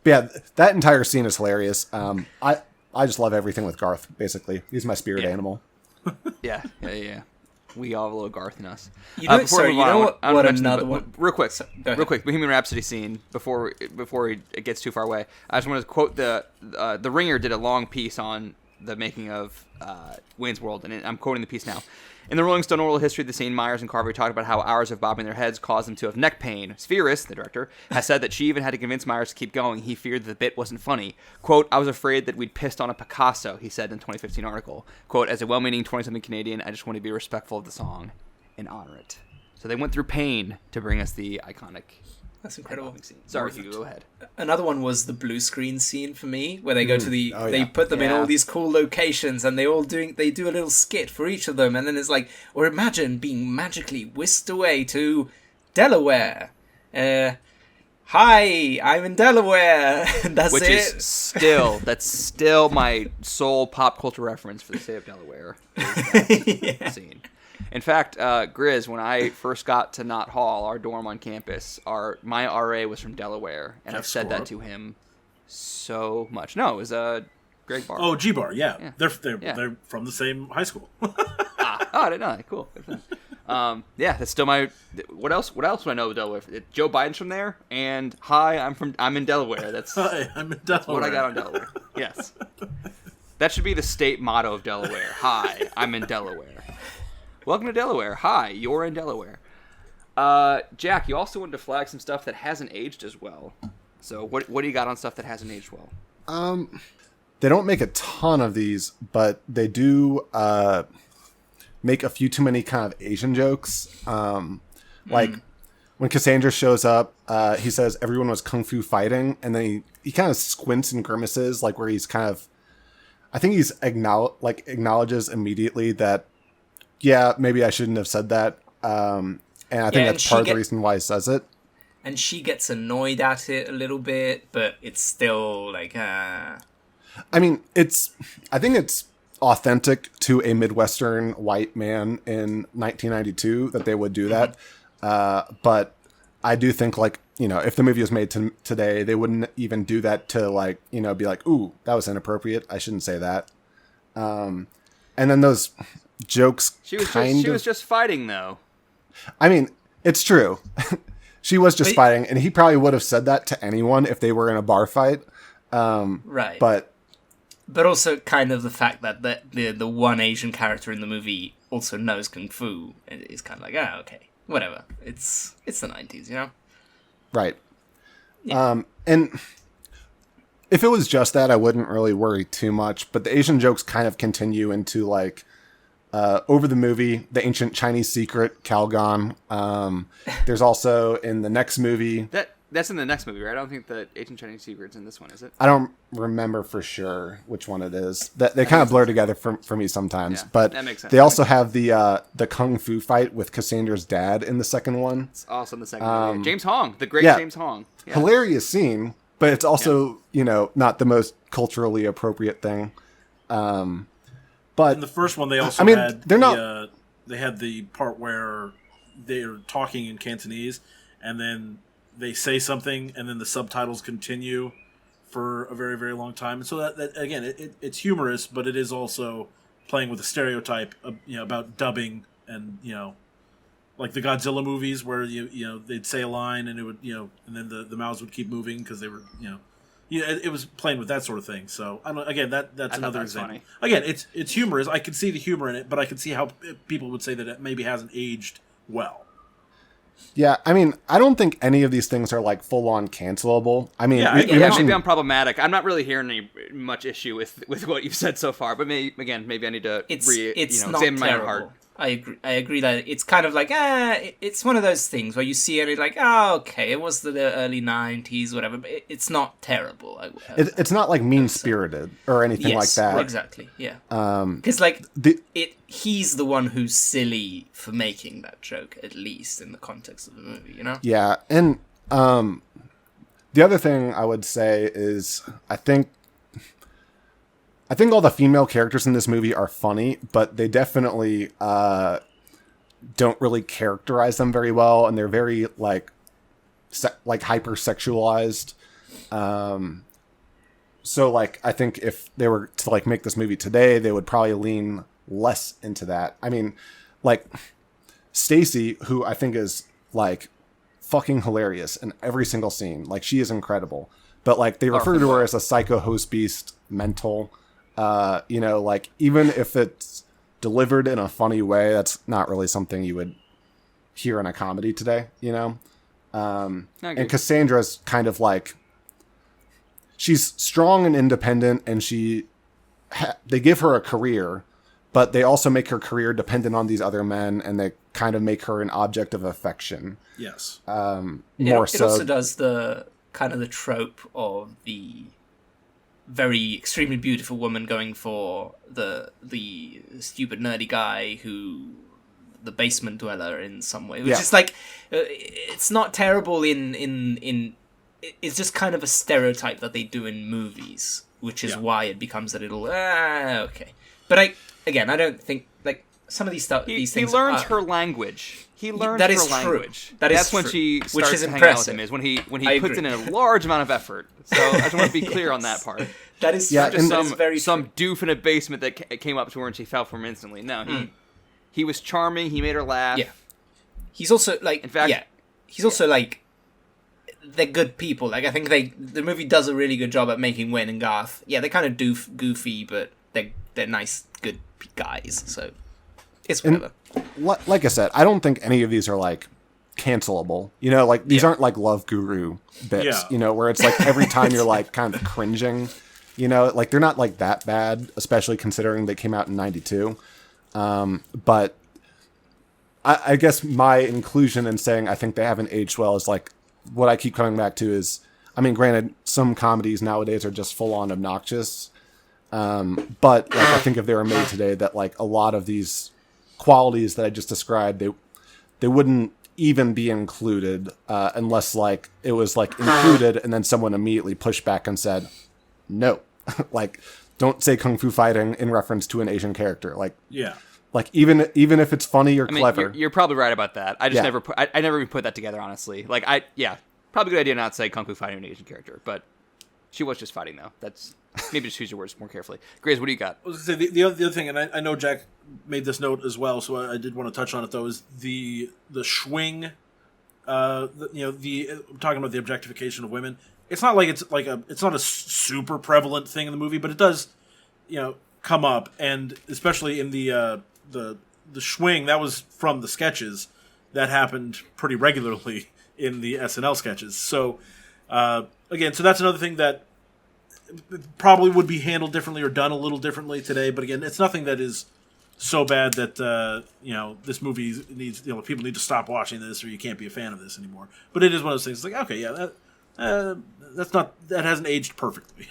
yeah, that entire scene is hilarious. I just love everything with Garth. Basically, he's my spirit animal. Yeah. We all have a little Garth in us. What another one? Real quick, Bohemian Rhapsody scene before it gets too far away. I just want to quote the Ringer did a long piece on the making of Wayne's World, and I'm quoting the piece now. In the Rolling Stone oral history of the scene, Myers and Carvey talked about how hours of bobbing their heads caused them to have neck pain. Spheris, the director, has said that she even had to convince Myers to keep going. He feared that the bit wasn't funny. Quote, I was afraid that we'd pissed on a Picasso, he said in a 2015 article. Quote, as a well-meaning 20-something Canadian, I just want to be respectful of the song and honor it. So they went through pain to bring us the iconic... That's incredible. Scene. Sorry, Hugo, go ahead. Another one was the blue screen scene for me, where they go to the, Oh, they yeah. put them in all these cool locations, and they do a little skit for each of them, and then it's like, or imagine being magically whisked away to Delaware. Hi, I'm in Delaware. That's Which it. That's still my sole pop culture reference for the state of Delaware. Yeah. Scene. In fact, Grizz, when I first got to Knott Hall, our dorm on campus, my RA was from Delaware, and I've said that to him so much. No, it was Greg Barr. Oh, G-Bar, yeah. Yeah. They're from the same high school. I didn't know that. Cool. Yeah, that's still my. What else would I know of Delaware? Joe Biden's from there, and hi, I'm in Delaware. That's Hi, I'm in Delaware. what I got on Delaware. Yes, that should be the state motto of Delaware. Hi, I'm in Delaware. Welcome to Delaware. Hi, you're in Delaware. Jack, you also wanted to flag some stuff that hasn't aged as well. So what do you got on stuff that hasn't aged well? They don't make a ton of these, but they do make a few too many kind of Asian jokes. Like when Cassandra shows up, he says everyone was kung fu fighting, and then he kind of squints and grimaces, like where he's kind of, I think he's acknowledges immediately that, yeah, maybe I shouldn't have said that. And I think that's part of the reason why he says it. And she gets annoyed at it a little bit, but it's still like, I mean, I think it's authentic to a Midwestern white man in 1992 that they would do that. But I do think, like, you know, if the movie was made today, they wouldn't even do that to, like, you know, be like, ooh, that was inappropriate. I shouldn't say that. And then those jokes She was just fighting, though. I mean, it's true. She was just fighting, and he probably would have said that to anyone if they were in a bar fight. right. But also kind of the fact that the one Asian character in the movie also knows kung fu is kind of like, okay, whatever. It's the 90s, you know? right. Yeah. And if it was just that, I wouldn't really worry too much. But the Asian jokes kind of continue into, like, over the movie, the ancient Chinese secret, Calgon. There's also in the next movie. That's in the next movie, right? I don't think the Ancient Chinese Secret's in this one, is it? I don't remember for sure which one it is. They kind of blur together for me sometimes. Yeah, but that makes sense. They also have the kung fu fight with Cassandra's dad in the second one. It's also in the second movie. James Hong, the great James Hong. Yeah. Hilarious scene, but it's also, you know, not the most culturally appropriate thing. But in the first one, they also they had the part where they're talking in Cantonese, and then they say something, and then the subtitles continue for a very, very long time. And so that again, it's humorous, but it is also playing with a stereotype of, you know, about dubbing, and, you know, like the Godzilla movies where you know they'd say a line and it would, you know, and then the mouths would keep moving because they were, you know. Yeah, it was playing with that sort of thing. So again, that's another example. Funny. Again, it's humorous. I can see the humor in it, but I can see how people would say that it maybe hasn't aged well. Yeah, I mean, I don't think any of these things are, like, full on cancelable. I mean, maybe I'm problematic. I'm not really hearing any much issue with what you've said so far. But maybe I need to examine my own heart. I agree that it's kind of like, it's one of those things where you see it like, okay, it was the early 90s, whatever, but it's not terrible. It's not, like, mean-spirited or anything like that. Exactly, yeah. Because, like, he's the one who's silly for making that joke, at least in the context of the movie, you know? Yeah, and the other thing I would say is I think all the female characters in this movie are funny, but they definitely don't really characterize them very well, and they're very like hypersexualized. So, like, I think if they were to, like, make this movie today, they would probably lean less into that. I mean, like, Stacy, who I think is, like, fucking hilarious in every single scene. Like, she is incredible. But, like, they refer to her as a psycho host beast mental. Like even if it's delivered in a funny way, that's not really something you would hear in a comedy today, And Cassandra's kind of like, she's strong and independent, and they give her a career, but they also make her career dependent on these other men, and they kind of make her an object of affection. Yes. It also does the kind of the trope of the very extremely beautiful woman going for the stupid nerdy guy the basement dweller in some way, which is like, it's not terrible in it's just kind of a stereotype that they do in movies, which is why it becomes a little okay. But I don't think like some of these stuff. These things. He learns her language. He learns that her is language. True. That's when she starts to hang out with him. Is when he puts in a large amount of effort. So I just want to be clear on that part. That is some doof in a basement that came up to her and she fell for him instantly. No, he was charming. He made her laugh. Yeah. He's also like, in fact, he's also like, they're good people. Like I think the movie does a really good job at making Wayne and Garth. Yeah, they're kind of goofy, but they're nice, good guys. So it's whatever. And, like I said, I don't think any of these are like cancelable. Like these aren't like Love Guru bits. Where it's like every time you're like kind of cringing. Like they're not like that bad, especially considering they came out in '92. But I guess my inclusion in saying I think they haven't aged well is like what I keep coming back to is, I mean, granted, some comedies nowadays are just full on obnoxious. But like, I think if they were made today, that like a lot of these qualities that I just described, they wouldn't even be included unless like it was like included and then someone immediately pushed back and said, no, like don't say kung fu fighting in reference to an Asian character. Like, like even if it's funny or clever. You're probably right about that. I just I never even put that together, honestly. Like probably a good idea not to say kung fu fighting an Asian character, but she was just fighting though. That's maybe just choose your words more carefully. Grizz, what do you got? I was going to say the other thing, and I know Jack made this note as well, so I did want to touch on it though, is the schwing. I'm talking about the objectification of women. It's not like it's not a super prevalent thing in the movie, but it does, come up, and especially in the schwing, that was from the sketches that happened pretty regularly in the SNL sketches. So again, so that's another thing that probably would be handled differently or done a little differently today. But again, it's nothing that is so bad that this movie needs people need to stop watching this or you can't be a fan of this anymore. But it is one of those things. It's like, okay, yeah, that hasn't aged perfectly.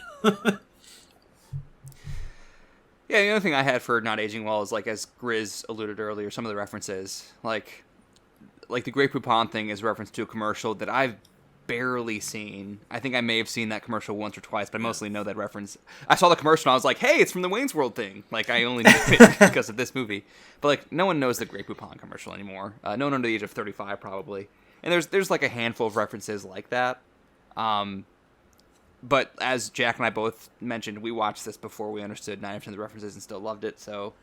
Yeah, the other thing I had for not aging well is, like, as Grizz alluded earlier, some of the references, like the Grey Poupon thing is a reference to a commercial that I've barely seen. I think I may have seen that commercial once or twice, but I mostly know that reference. I saw the commercial and I was like, hey, it's from the Wayne's World thing. Like, I only knew it because of this movie. But, like, no one knows the Grey Poupon commercial anymore. No one under the age of 35, probably. And there's like, a handful of references like that. But as Jack and I both mentioned, we watched this before we understood 90% of the references and still loved it, so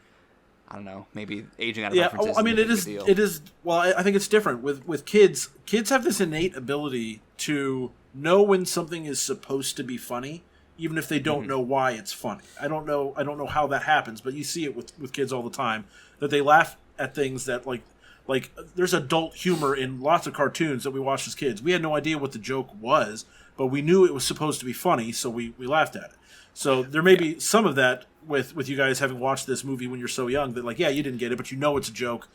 I don't know, maybe aging out of references. I mean, it is. Well, I think it's different with kids. Kids have this innate ability to know when something is supposed to be funny, even if they don't know why it's funny. I don't know how that happens, but you see it with kids all the time, that they laugh at things that like there's adult humor in lots of cartoons that we watched as kids. We had no idea what the joke was, but we knew it was supposed to be funny, so we laughed at it. So there may be some of that with you guys having watched this movie when you're so young that, like, yeah, you didn't get it, but you know it's a joke,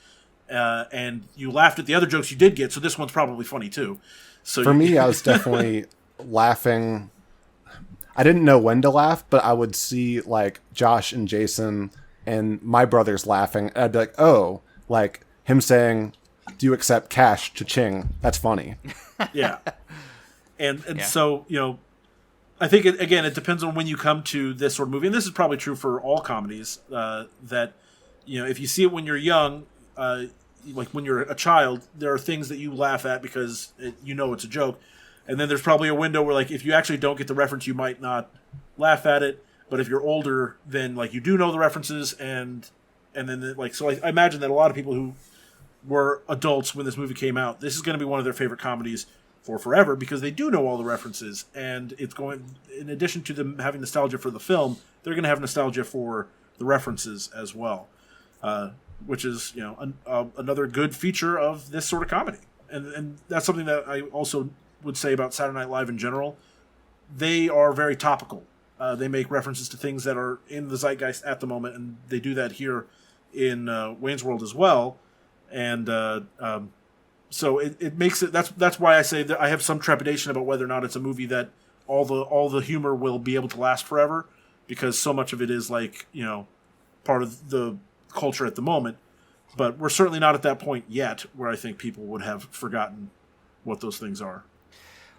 and you laughed at the other jokes you did get, so this one's probably funny too. So for me, I was definitely laughing. I didn't know when to laugh, but I would see, like, Josh and Jason and my brothers laughing, and I'd be like, oh, like, him saying, do you accept cash, cha-ching? That's funny. Yeah. And so, I think, it depends on when you come to this sort of movie. And this is probably true for all comedies, that, if you see it when you're young, like when you're a child, there are things that you laugh at because it's a joke. And then there's probably a window where, like, if you actually don't get the reference, you might not laugh at it. But if you're older, then, like, you do know the references. And then, like, so I imagine that a lot of people who were adults when this movie came out, this is going to be one of their favorite comedies for forever because they do know all the references, and it's going. In addition to them having nostalgia for the film, they're going to have nostalgia for the references as well, which is another good feature of this sort of comedy, and that's something that I also would say about Saturday Night Live in general. They are very topical. They make references to things that are in the zeitgeist at the moment, and they do that here in Wayne's World as well, and. So it makes it. That's why I say that I have some trepidation about whether or not it's a movie that all the humor will be able to last forever, because so much of it is part of the culture at the moment. But we're certainly not at that point yet, where I think people would have forgotten what those things are.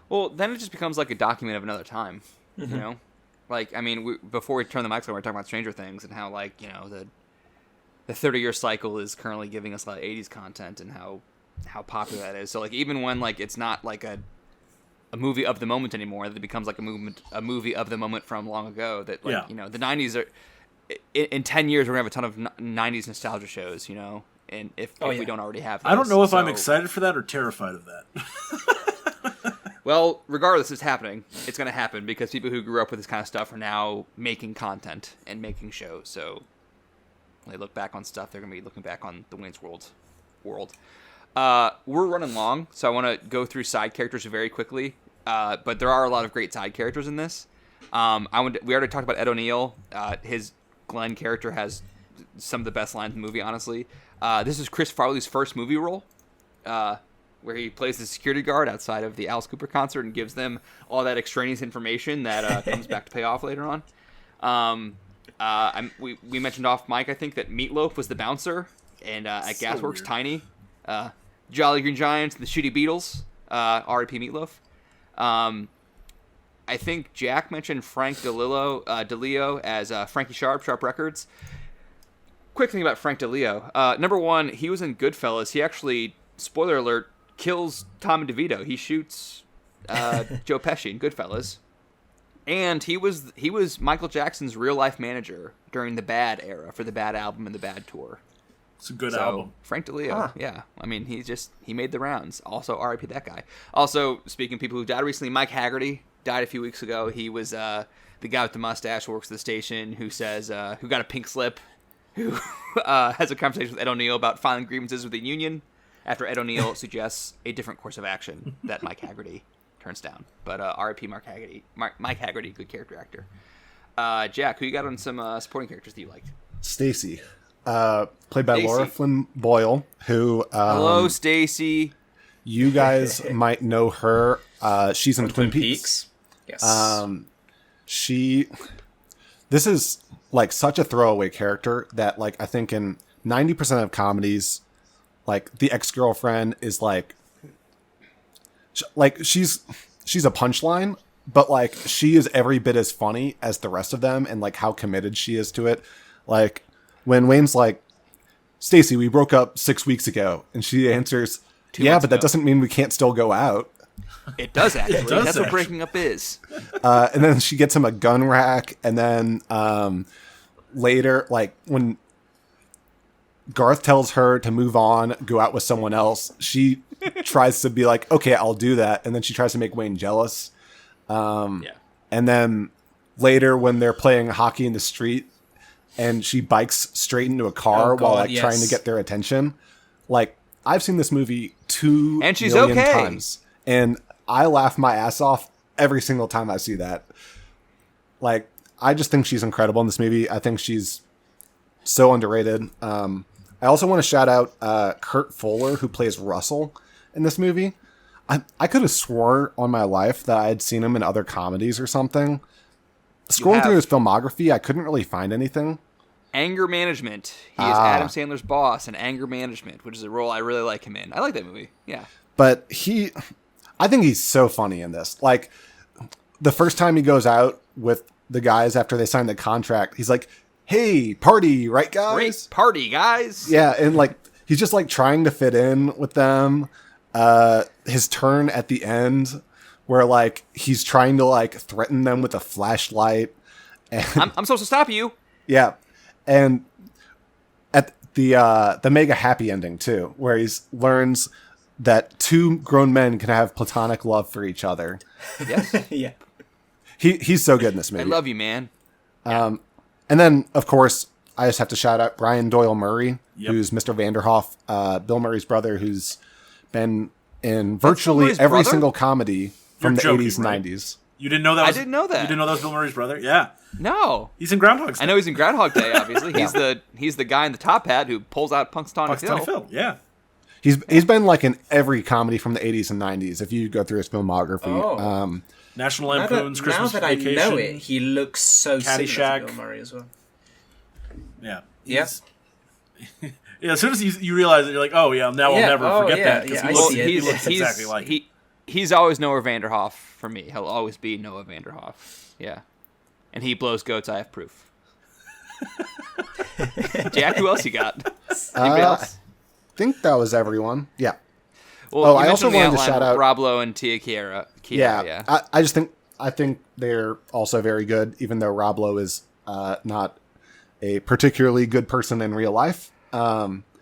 Well, then it just becomes like a document of another time, Like, I mean, before we turn the mics on, we were talking about Stranger Things and how the 30-year cycle is currently giving us a lot of 80s content and how popular that is. So even when it's not like a movie of the moment anymore, it becomes like a movie of the moment from long ago. That the 90s are in 10 years we're gonna have a ton of 90s nostalgia shows. And if we don't already have those. I don't know if I'm excited for that or terrified of that. Well, regardless, it's happening. It's gonna happen because people who grew up with this kind of stuff are now making content and making shows. So when they look back on stuff, they're gonna be looking back on the Wayne's World. We're running long, so I want to go through side characters very quickly. But there are a lot of great side characters in this. We already talked about Ed O'Neill. His Glenn character has some of the best lines in the movie, honestly. This is Chris Farley's first movie role, where he plays the security guard outside of the Alice Cooper concert and gives them all that extraneous information that comes back to pay off later on. We mentioned off mic, I think, that Meatloaf was the bouncer, and at So Gasworks, weird. Tiny. Jolly Green Giants, the Shooty Beatles, R.I.P. Meatloaf. I think Jack mentioned Frank DeLeo as Frankie Sharp Records. Quick thing about Frank DeLeo. Number one, he was in Goodfellas. He actually, spoiler alert, kills Tommy DeVito. He shoots Joe Pesci in Goodfellas. And he was Michael Jackson's real-life manager during the Bad era for the Bad album and the Bad tour. It's a good album. Frank DeLeo, yeah. I mean, he made the rounds. Also, R.I.P. that guy. Also, speaking of people who died recently, Mike Haggerty died a few weeks ago. He was the guy with the mustache who works at the station who says, who got a pink slip, who has a conversation with Ed O'Neill about filing grievances with the union after Ed O'Neill suggests a different course of action that Mike Haggerty turns down. But R.I.P. Mike Haggerty, good character actor. Jack, who you got on some supporting characters that you liked? Stacy. Played by Laura Flynn Boyle, who hello, Stacy. You guys might know her. She's in Twin Peaks. Yes. This is such a throwaway character that I think in 90% of comedies, the ex-girlfriend is she's a punchline, but she is every bit as funny as the rest of them, and how committed she is to it. When Wayne's Stacy, we broke up 6 weeks ago, and she answers, yeah, but that doesn't mean we can't still go out. It does, actually. That's what breaking up is. And then she gets him a gun rack, and then later, when Garth tells her to move on, go out with someone else, she tries to be okay, I'll do that, and then she tries to make Wayne jealous. And then later, when they're playing hockey in the street, and she bikes straight into a car while trying to get their attention. I've seen this movie 2 and she's million okay. times, and I laugh my ass off every single time I see that. I just think she's incredible in this movie. I think she's so underrated. I also want to shout out Kurt Fuller, who plays Russell in this movie. I could have swore on my life that I had seen him in other comedies or something. Scrolling through his filmography, I couldn't really find anything. Anger Management. He is Adam Sandler's boss in Anger Management, which is a role I really like him in. I like that movie. Yeah. But I think he's so funny in this. The first time he goes out with the guys after they sign the contract, he's like, hey, party, right, guys? Great party, guys. Yeah, and he's just trying to fit in with them. His turn at the end where he's trying to threaten them with a flashlight. And, I'm supposed to stop you. Yeah. And at the mega happy ending too, where he learns that two grown men can have platonic love for each other. Yes. Yeah. He's so good in this movie. I love you, man. And then, of course, I just have to shout out Brian Doyle Murray, who's Mr. Vanderhoff, Bill Murray's brother, who's been in virtually every single comedy from the 80s and 90s. You didn't know that? I didn't know that. You didn't know that was Bill Murray's brother? Yeah. No. He's in Groundhog Day. I know he's in Groundhog Day, obviously. He's the guy in the top hat who pulls out Punxsutawney Phil. Yeah. He's been like in every comedy from the 80s and 90s, if you go through his filmography. Oh. National Lampoon's Christmas Vacation. Now that I know it, he looks so similar Caddyshack. to Bill Murray as well. Yeah. Yes. Yeah, as soon as you realize it, you're like, oh, yeah, now I'll never forget that. Because he looks exactly like him. He's always Noah Vanderhoff for me. He'll always be Noah Vanderhoff. Yeah. And he blows goats, I have proof. Jack, who else you got? Anybody else? I think that was everyone. Yeah. Well, I also wanted to shout out Rob Lowe and Tia Chiara. Yeah. I think they're also very good, even though Rob Lowe is not a particularly good person in real life.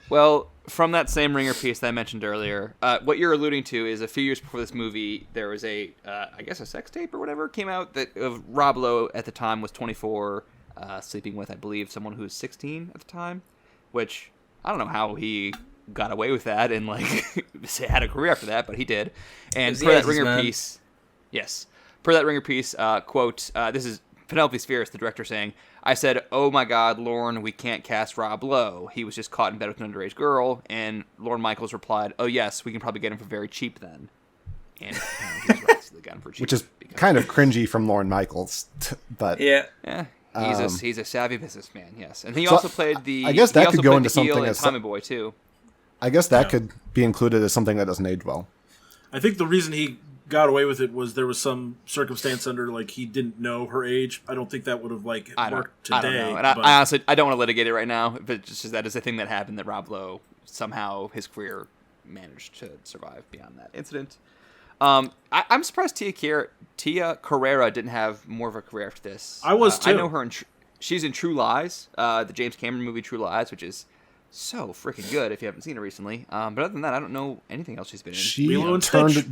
Well, from that same Ringer piece that I mentioned earlier, what you're alluding to is a few years before this movie, there was a sex tape or whatever came out that of Rob Lowe at the time was 24, sleeping with, I believe, someone who was 16 at the time, which I don't know how he got away with that and like had a career after that, but he did. And per that Ringer piece, quote, this is Penelope Spheris, the director, saying, I said, oh my God, Lorne, we can't cast Rob Lowe. He was just caught in bed with an underage girl. And Lorne Michaels replied, oh yes, we can probably get him for very cheap then. And he was right, so they got him for cheap. Which is kind of cringy from Lorne Michaels, but yeah, he's a savvy businessman, yes. And he also played I guess that could go into something as Tommy Boy too. I guess that could be included as something that doesn't age well. I think the reason he got away with it was there was some circumstance under, like, he didn't know her age. I don't think that would have, like, worked today. I don't know. And I honestly, I don't want to litigate it right now, but just that is a thing that happened, that Rob Lowe, somehow his career managed to survive beyond that incident. I'm surprised Tia Carrera didn't have more of a career after this. I was, too. I know her, she's in True Lies, the James Cameron movie True Lies, which is so freaking good if you haven't seen it recently. But other than that, I don't know anything else she's been in. Lilo and Stitch.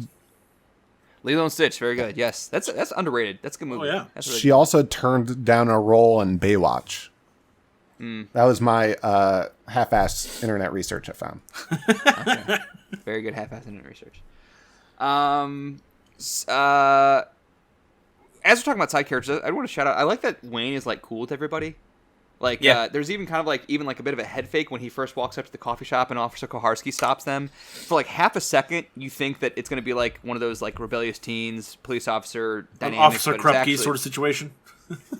Lilo and Stitch, very good. Yes, that's underrated. That's a good movie. Oh yeah. That's really she good. also turned down a role in Baywatch. That was my half-assed internet research I found. Okay. Very good half-assed internet research. As we're talking about side characters, I want to shout out. I like that Wayne is like cool with everybody. Like, there's even kind of like a bit of a head fake when he first walks up to the coffee shop and Officer Koharski stops them. For like half a second, you think that it's going to be like one of those like rebellious teens, police officer dynamics. Officer Krupke sort of situation.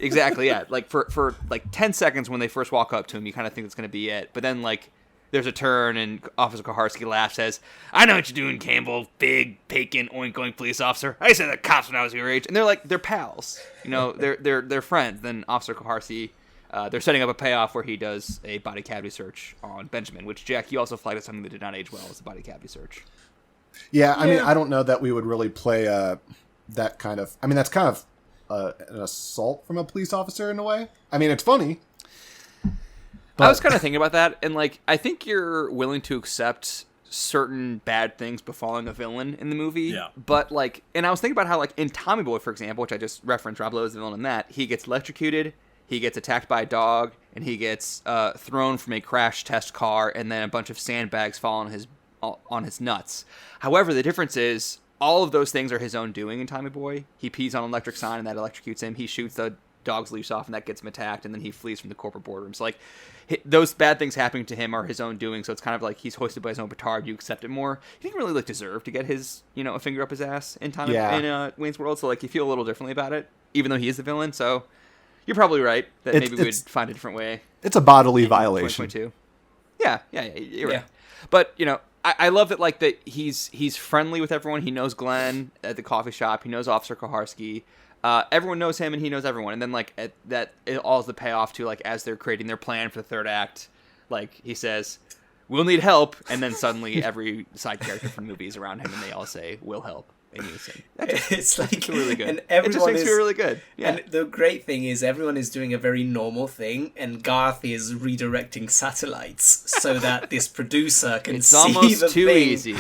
Exactly, yeah. Like for like 10 seconds when they first walk up to him, you kind of think it's going to be it. But then like there's a turn and Officer Koharski laughs, says, I know what you're doing, Campbell, big, pagan, oink oink police officer. I used to have the cops when I was your age. And they're pals. You know, they're friends. Then Officer Koharski, they're setting up a payoff where he does a body cavity search on Benjamin, which, Jack, you also flagged as something that did not age well, as the body cavity search. Yeah, I mean, I don't know that we would really play that kind of... I mean, that's kind of an assault from a police officer in a way. I mean, it's funny. But... I was kind of thinking about that, and like, I think you're willing to accept certain bad things befalling a villain in the movie. Yeah. But like, and I was thinking about how like in Tommy Boy, for example, which I just referenced, Rob Lowe is the villain in that, he gets electrocuted, he gets attacked by a dog, and he gets thrown from a crash test car, and then a bunch of sandbags fall on his nuts. However, the difference is all of those things are his own doing in Tommy Boy. He pees on an electric sign, and that electrocutes him. He shoots the dog's leash off, and that gets him attacked, and then he flees from the corporate boardroom. So like, those bad things happening to him are his own doing. So it's kind of like he's hoisted by his own petard. You accept it more. He didn't really like deserve to get his, a finger up his ass in Wayne's World. So like, you feel a little differently about it, even though he is the villain. So you're probably right that maybe we'd find a different way. It's a bodily violation. 2022. Yeah, you're right. But I love that like that he's friendly with everyone. He knows Glenn at the coffee shop. He knows Officer Koharski. Everyone knows him, and he knows everyone. And then, like, it all is the payoff to, like, as they're creating their plan for the third act, like, he says, we'll need help, and then suddenly every side character from the movie is around him, and they all say, we'll help. in unison. It's like really good. And it just everyone makes is me really good. Yeah. And the great thing is everyone is doing a very normal thing, and Garth is redirecting satellites so that this producer can It's see almost the too thing. easy.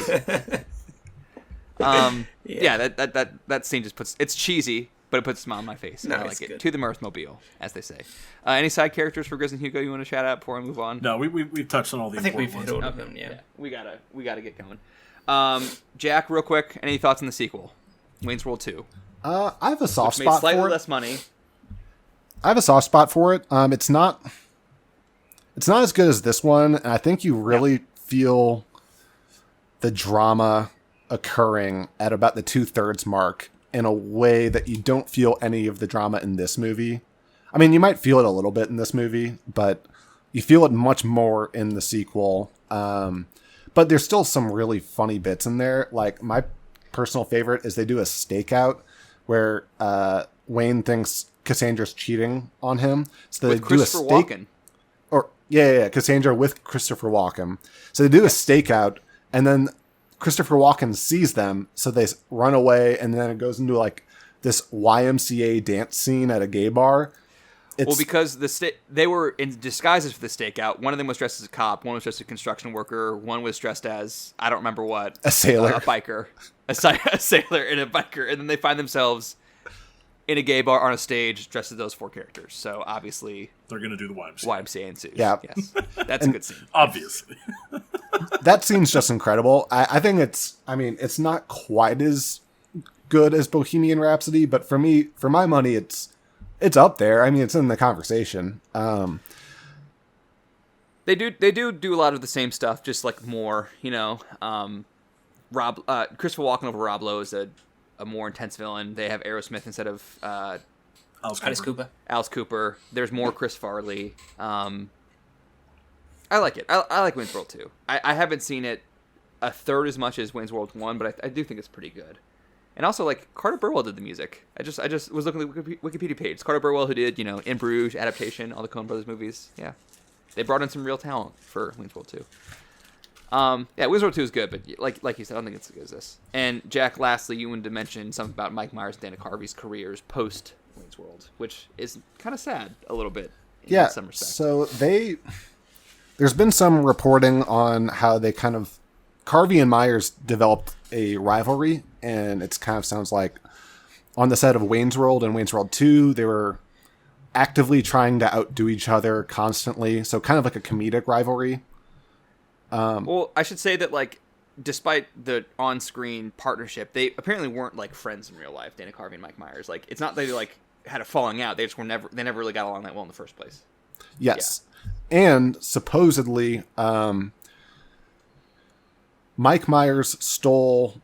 That scene just puts... It's cheesy, but it puts a smile on my face. No, I it's like it. good. To the Mirthmobile, as they say. Any side characters for Grizz and Hugo you want to shout out before we move on? No, we've touched on all the I think we've important hit ones. all of them, yeah. We gotta get going. Jack, real quick, any thoughts on the sequel? Wayne's World 2. I have a soft Made spot slightly for it. less money. I have a soft spot for it. It's not as good as this one, and I think you really feel the drama occurring at about the 2/3 mark in a way that you don't feel any of the drama in this movie. I mean, you might feel it a little bit in this movie, but you feel it much more in the sequel. But there's still some really funny bits in there. Like, my personal favorite is they do a stakeout where Wayne thinks Cassandra's cheating on him. So With they do a Christopher Walken. Cassandra with Christopher Walken. So they do a stakeout, and then Christopher Walken sees them, so they run away, and then it goes into like this YMCA dance scene at a gay bar. Well, because they were in disguises for the stakeout. One of them was dressed as a cop. One was dressed as a construction worker. One was dressed as, I don't remember what. A sailor. A biker. A sailor and a biker. And then they find themselves in a gay bar on a stage dressed as those four characters. So, obviously... They're going to do the YMCA. YMCA ensues. Yeah. Yes. That's a good scene. Obviously. That scene's just incredible. I think it's not quite as good as Bohemian Rhapsody, but for my money, it's up there. I mean, it's in the conversation. They do a lot of the same stuff, just like more, Christopher Walken over Rob Lowe is a more intense villain. They have Aerosmith instead of Alice Cooper. Alice Cooper. There's more Chris Farley. I like it. I like Wayne's World 2. I haven't seen it a third as much as Wayne's World 1, but I do think it's pretty good. And also, like, Carter Burwell did the music. I just was looking at the Wikipedia page. It's Carter Burwell who did, In Bruges, adaptation, all the Coen Brothers movies. Yeah. They brought in some real talent for Wayne's World 2. Wayne's World 2 is good, but like you said, I don't think it's as good as this. And Jack, lastly, you wanted to mention something about Mike Myers and Dana Carvey's careers post Wayne's World, which is kind of sad a little bit in some respect. So there's been some reporting on how they kind of, Carvey and Myers developed a rivalry, and it kind of sounds like on the set of Wayne's World and Wayne's World 2, they were actively trying to outdo each other constantly. So kind of like a comedic rivalry. Well, I should say that, like, despite the on-screen partnership, they apparently weren't, like, friends in real life, Dana Carvey and Mike Myers. Like, it's not that they, like, had a falling out. They never really got along that well in the first place. Yes. Yeah. And supposedly, Mike Myers stole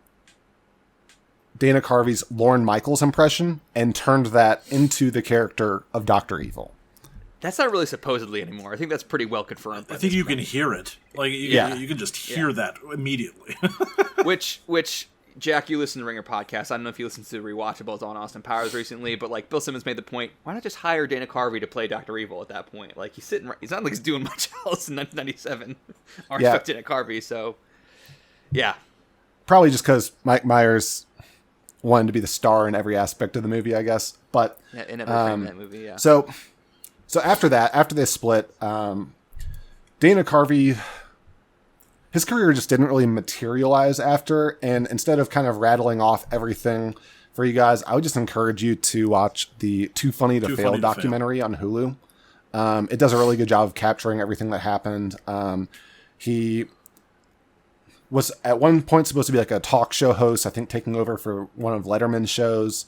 Dana Carvey's Lorne Michaels impression and turned that into the character of Dr. Evil. That's not really supposedly anymore. I think that's pretty well confirmed. I think you can hear it. Like, you can just hear that immediately. which, Jack, you listen to Ringer podcast. I don't know if you listened to the Rewatchables on Austin Powers recently, but, like, Bill Simmons made the point, why not just hire Dana Carvey to play Dr. Evil at that point? Like, he's not like he's doing much else in 1997. Or Dana Carvey, so... Yeah. Probably just because Mike Myers wanted to be the star in every aspect of the movie, I guess. But in every frame of that movie, yeah. So after they split, Dana Carvey, his career just didn't really materialize after. And instead of kind of rattling off everything for you guys, I would just encourage you to watch the Too Funny to Fail documentary on Hulu. It does a really good job of capturing everything that happened. He was at one point supposed to be like a talk show host, I think taking over for one of Letterman's shows.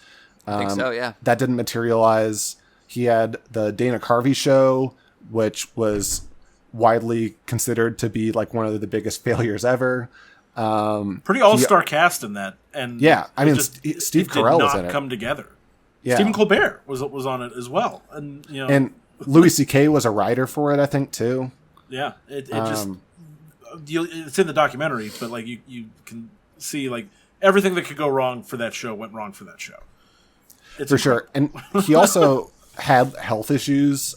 I think so, yeah. That didn't materialize. He had the Dana Carvey show, which was widely considered to be like one of the biggest failures ever. Pretty all-star cast in that. And yeah, I mean, Steve Carell was in it. Did not come together. Yeah. Stephen Colbert was on it as well. And, and Louis C.K. was a writer for it, I think, too. Yeah, it just... It's in the documentary, but like you can see like everything that could go wrong for that show went wrong for that show. For sure. And he also had health issues.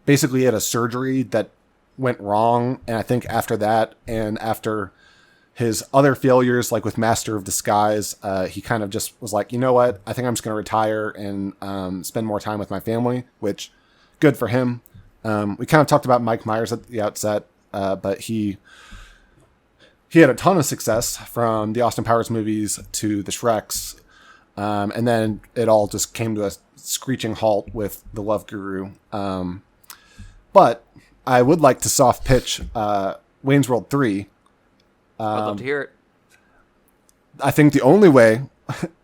Basically, he had a surgery that went wrong, and I think after that, and after his other failures, like with Master of Disguise, he kind of just was like, you know what? I think I'm just going to retire and spend more time with my family, which good for him. We kind of talked about Mike Myers at the outset, but he had a ton of success from the Austin Powers movies to the Shreks. And then it all just came to a screeching halt with The Love Guru. But I would like to soft pitch Wayne's World 3. I'd love to hear it. I think the only way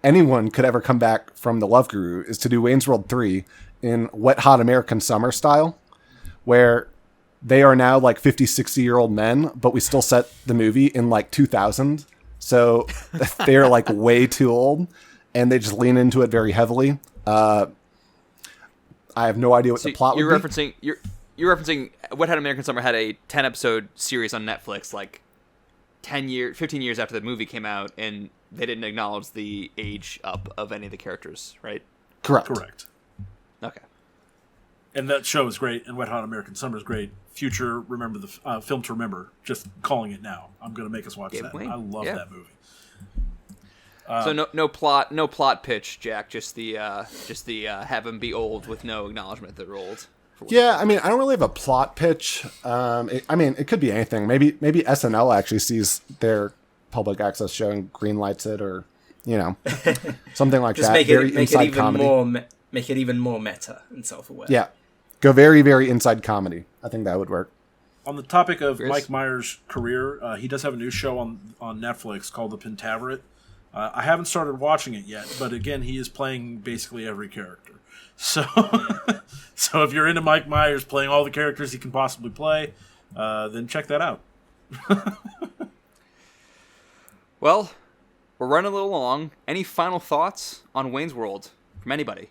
anyone could ever come back from The Love Guru is to do Wayne's World 3 in Wet Hot American Summer style, where they are now like 50, 60-year-old men, but we still set the movie in like 2000. So they're like way too old, and they just lean into it very heavily. I have no idea what the plot would be. You're referencing Wet Hot American Summer had a 10-episode series on Netflix like 15 years after the movie came out, and they didn't acknowledge the age up of any of the characters, right? Correct. Okay. And that show is great, and Wet Hot American Summer is great. Future, remember the film to remember. Just calling it now. I'm going to make us watch that. Wayne. I love that movie. So no plot pitch, Jack. Just the have them be old with no acknowledgement that they're old. Yeah, I mean, I don't really have a plot pitch. It could be anything. Maybe SNL actually sees their public access show and greenlights it, or something like just that. Make it even comedy. make it even more meta and self-aware. Yeah, go very, very inside comedy. I think that would work. On the topic of Grizz? Mike Myers' career, he does have a new show on Netflix called The Pentaverate. I haven't started watching it yet, but again, he is playing basically every character. So, so if you're into Mike Myers playing all the characters he can possibly play, then check that out. Well, we're running a little long. Any final thoughts on Wayne's World from anybody?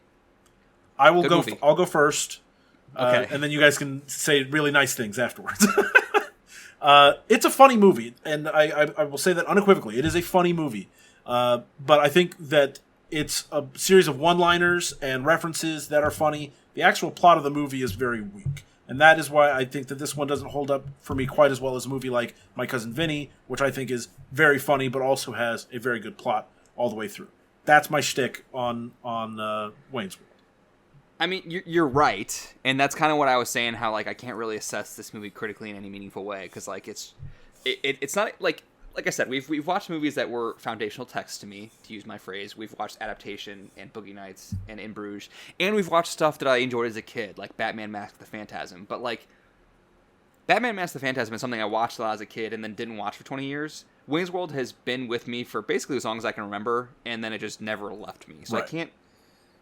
I will Good go. movie. I'll go first, Okay. and then you guys can say really nice things afterwards. It's a funny movie, and I will say that unequivocally. It is a funny movie, but I think that it's a series of one-liners and references that are funny. The actual plot of the movie is very weak, and that is why I think that this one doesn't hold up for me quite as well as a movie like My Cousin Vinny, which I think is very funny, but also has a very good plot all the way through. That's my shtick on Wayne's World. I mean, you're right, and that's kind of what I was saying. How like I can't really assess this movie critically in any meaningful way because like it's not like I said we've watched movies that were foundational texts to me, to use my phrase. We've watched Adaptation and Boogie Nights and In Bruges, and we've watched stuff that I enjoyed as a kid, like Batman: Mask of the Phantasm. But like Batman: Mask of the Phantasm is something I watched a lot as a kid and then didn't watch for 20 years. Wayne's World has been with me for basically as long as I can remember, and then it just never left me. So Right.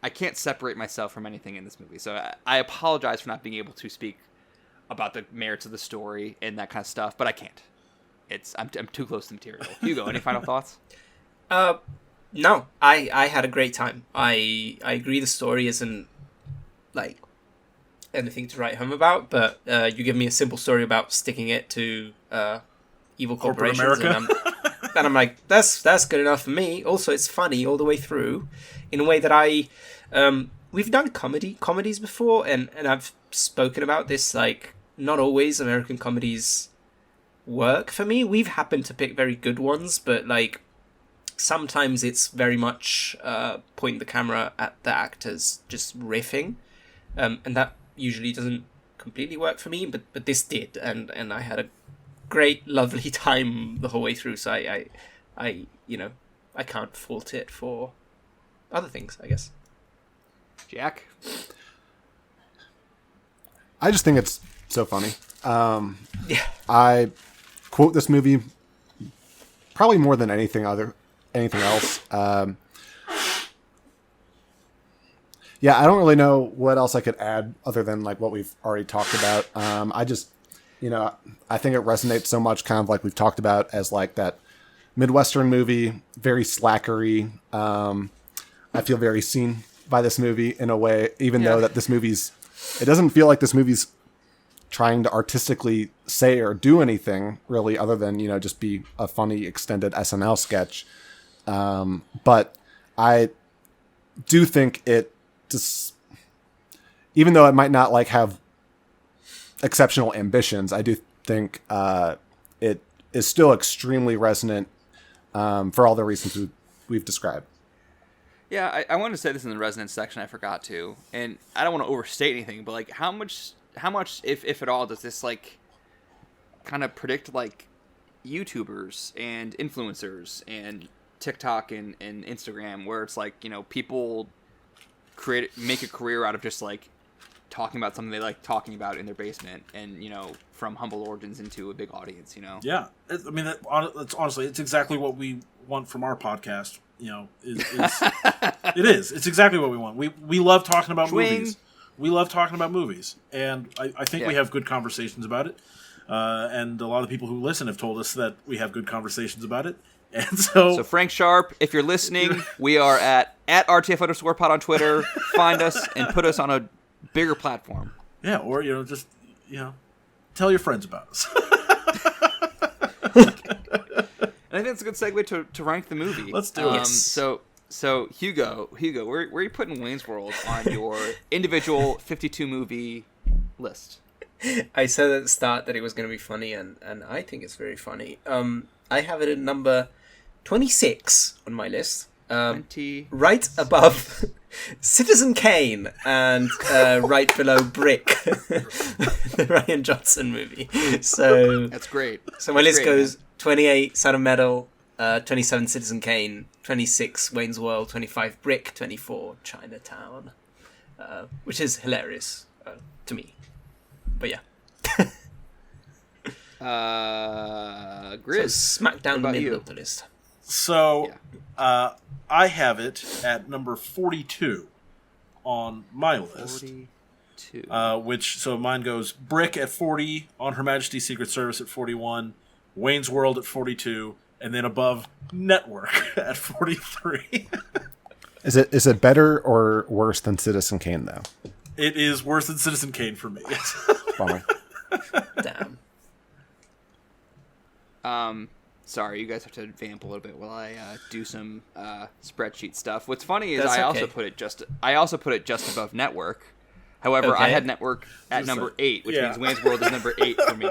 I can't separate myself from anything in this movie. So I apologize for not being able to speak about the merits of the story and that kind of stuff, but I can't. I'm too close to the material. Hugo, any final thoughts? No, I had a great time. I agree the story isn't like anything to write home about, but you give me a simple story about sticking it to evil Corporate corporations, America. and I'm like, that's good enough for me. Also, it's funny all the way through, in a way that we've done comedies before, and I've spoken about this. Like, not always American comedies work for me. We've happened to pick very good ones, but like sometimes it's very much point the camera at the actors just riffing, and that usually doesn't completely work for me. But this did, and I had a great, lovely time the whole way through. So I can't fault it for other things, I guess. Jack? I just think it's so funny. Yeah. I quote this movie probably more than anything else. Yeah, I don't really know what else I could add other than like what we've already talked about. I just, I think it resonates so much, kind of like we've talked about, as like that Midwestern movie, very slackery. I feel very seen by this movie in a way, even though that it doesn't feel like this movie's trying to artistically say or do anything really other than, just be a funny extended SNL sketch. But I do think it just, even though it might not like have exceptional ambitions, I do think it is still extremely resonant for all the reasons we've described. Yeah, I wanted to say this in the resonance section. I forgot to, and I don't want to overstate anything, but like, how much, if at all, does this like kind of predict like YouTubers and influencers and TikTok and Instagram, where it's like, you know, people make a career out of just like talking about something they like talking about in their basement, and, you know, from humble origins into a big audience, you know? Yeah, I mean, that's honestly, it's exactly what we want from our podcast. You know, it is. It's exactly what we want. We love talking about movies. We love talking about movies, and I think we have good conversations about it. And a lot of people who listen have told us that we have good conversations about it. And so Frank Sharp, if you're listening, we are at RTF_pod on Twitter. Find us and put us on a bigger platform. Yeah, or, you know, just, you know, tell your friends about us. And I think it's a good segue to rank the movie. Let's do it. So Hugo, where are you putting Wayne's World on your individual 52 movie list? I said at the start that it was going to be funny, and I think it's very funny. I have it at number 26 on my list. 20. Right above Citizen Kane and right below Brick, the Ryan Johnson movie. So that's great. So my list goes 28 Sound of Metal, 27 Citizen Kane, 26 Wayne's World, 25 Brick, 24 Chinatown, which is hilarious to me. But yeah. Grizz, so smack down the middle of the list. So, I have it at number 42 on my list. 42. So mine goes Brick at 40, On Her Majesty's Secret Service at 41, Wayne's World at 42, and then above Network at 43. Is it better or worse than Citizen Kane, though? It is worse than Citizen Kane for me. Bummer. Damn. Sorry, you guys have to vamp a little bit while I do some spreadsheet stuff. What's funny is That's I okay. also put it just above Network. However, I had Network at number 8, which means Wayne's World is number 8 for me.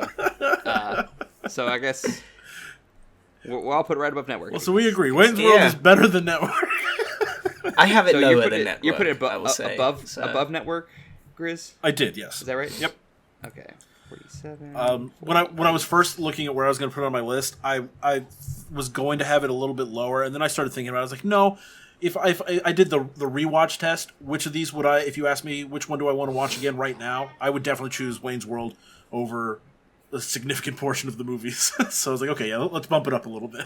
So I guess we'll all put it right above Network. Well, so we agree. Wayne's World is better than Network. I have it lower than Network. You put it above Network, Grizz? I did, yes. Is that right? Yep. Okay. 47. When I was first looking at where I was going to put it on my list, I was going to have it a little bit lower, and then I started thinking about it. I was like, no, if I did the rewatch test, which of these would I, if you ask me which one do I want to watch again right now, I would definitely choose Wayne's World over a significant portion of the movies. So I was like, okay, yeah, let's bump it up a little bit.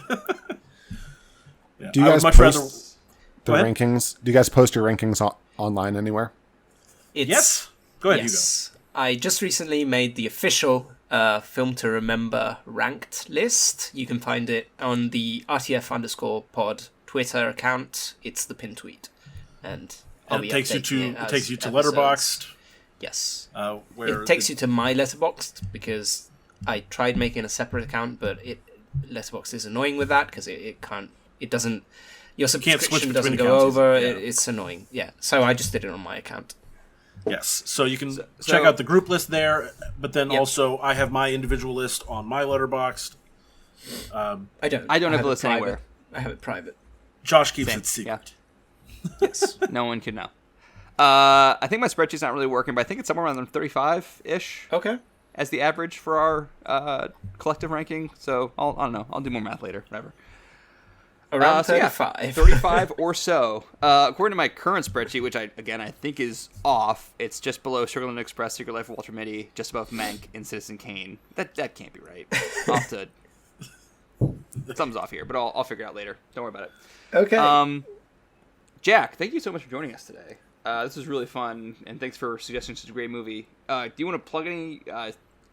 Yeah, do you guys post the rankings? Do you guys post your rankings online anywhere? Yes. Go ahead, Hugo. I just recently made the official Film to Remember ranked list. You can find it on the RTF_pod Twitter account. It's the pin tweet, and it takes you to letterboxd. Yes, where it takes you to my letterboxd, because I tried making a separate account, but letterboxd is annoying with that because it doesn't. Your subscription doesn't go over. Yeah. It's annoying. Yeah, so I just did it on my account. Yes, so you can check out the group list there, but then also I have my individual list on my Letterboxd. I don't have a list anywhere. I have it private. Josh keeps it secret. Yeah. Yes, no one can know. I think my spreadsheet's not really working, but I think it's somewhere around 35-ish. Okay. As the average for our collective ranking. So I don't know. I'll do more math later. Whatever. Around 35. 35 or so. According to my current spreadsheet, which I think is off, it's just below Sugarland Express, Secret Life of Walter Mitty, just above Mank and Citizen Kane. That can't be right. I'll have to... Something's off here, but I'll figure it out later. Don't worry about it. Okay. Jack, thank you so much for joining us today. This was really fun, and thanks for suggesting such a great movie. Do you want to plug any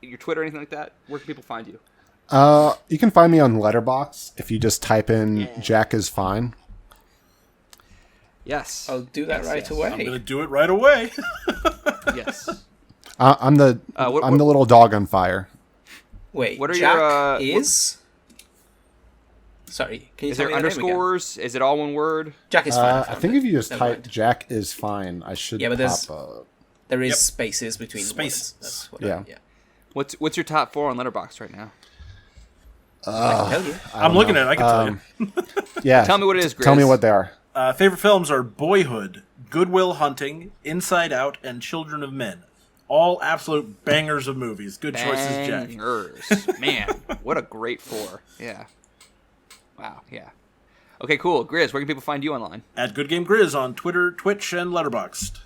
your Twitter or anything like that? Where can people find you? You can find me on Letterboxd if you just type in Jack is fine. Yes. I'll do that right away. I'm going to do it right away. Yes. I'm the little dog on fire. Wait, what are Jack your is? Sorry, can you is tell there me the underscores? Is it all one word? Jack is fine. I think if you just type Jack is fine, I should pop up. There is spaces between spaces. That's what yeah. What's your top 4 on Letterboxd right now? I can tell you. I'm looking at it. I can tell you. Yeah. Tell me what it is, Grizz. Tell me what they are. Favorite films are Boyhood, Good Will Hunting, Inside Out, and Children of Men. All absolute bangers of movies. Good choices, Jack. Bangers. Man, what a great 4. Yeah. Wow, yeah. Okay, cool. Grizz, where can people find you online? At Good Game Grizz on Twitter, Twitch, and Letterboxd.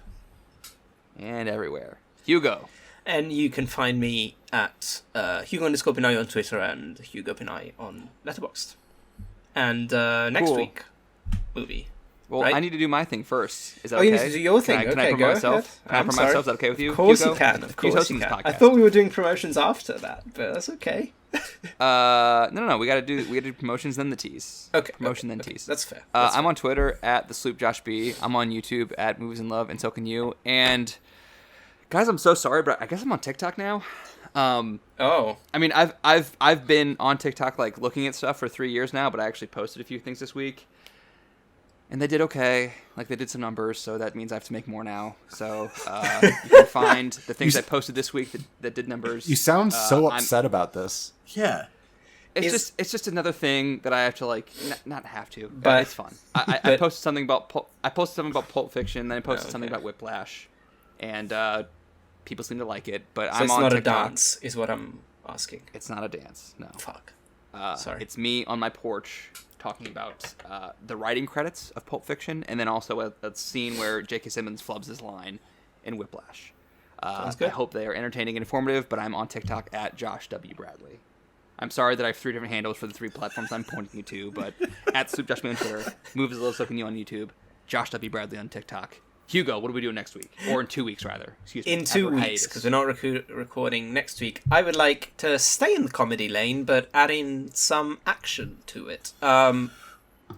And everywhere. Hugo. And you can find me at Hugo_Pinay on Twitter and Hugo Pinay on Letterboxd. And next week, movie. Well, right? I need to do my thing first. Is that oh, okay? you need to do your thing. Can I Okay, promote go myself? ahead. Can I promote myself? Is that okay with you? Of course Hugo? you can. Of course you this can. podcast. I thought we were doing promotions after that, but that's okay. No. We gotta do promotions then the tease. Okay. Promotion okay, then tease. That's fair. I'm on Twitter at @thesloopjoshb. I'm on YouTube at Movies and Love, and so can you. And guys, I'm so sorry, but I guess I'm on TikTok now. Oh. I mean, I've been on TikTok like looking at stuff for 3 years now, but I actually posted a few things this week. And they did okay. Like, they did some numbers, so that means I have to make more now. So, you can find the things I posted this week that did numbers. You sound so upset about this. Yeah. It's just another thing that I have to, like, not have to, but it's fun. I posted something about Pulp Fiction, then I posted something about Whiplash, and people seem to like it, but So I'm it's on not TikTok. a dance, is what I'm asking. It's not a dance, no. Fuck. Sorry. It's me on my porch talking about the writing credits of Pulp Fiction, and then also a scene where J.K. Simmons flubs his line in Whiplash. Sounds good. I hope they are entertaining and informative, but I'm on TikTok at Josh W. Bradley. I'm sorry that I have 3 different handles for the 3 platforms I'm pointing you to, but at Sloop Josh Me on Twitter, Movies a Little So Can You on YouTube, Josh W. Bradley on TikTok. Hugo, what are we doing next week? Or in 2 weeks, rather. Excuse me. In 2 weeks, because we're not recording next week. I would like to stay in the comedy lane, but add in some action to it. I've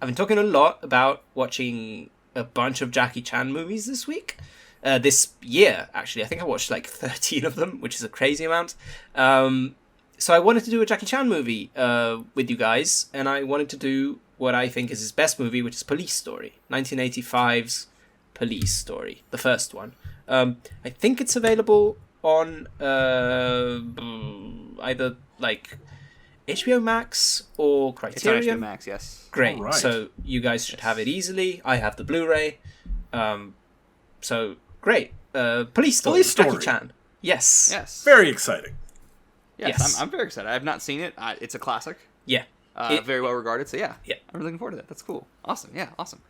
been talking a lot about watching a bunch of Jackie Chan movies this week. This year, actually. I think I watched like 13 of them, which is a crazy amount. So I wanted to do a Jackie Chan movie with you guys, and I wanted to do what I think is his best movie, which is Police Story. 1985's Police Story, the first one. I think it's available on either like HBO Max or Criterion. It's on HBO Max, yes. Great. All right. So you guys should have it easily. I have the Blu-ray. So great. Police Story. Police Story. Jackie Chan. Yes. Yes. Very exciting. Yes. I'm very excited. I have not seen it. It's a classic. Yeah. Very well regarded. So yeah. Yeah. I'm looking forward to that. That's cool. Awesome. Yeah. Awesome.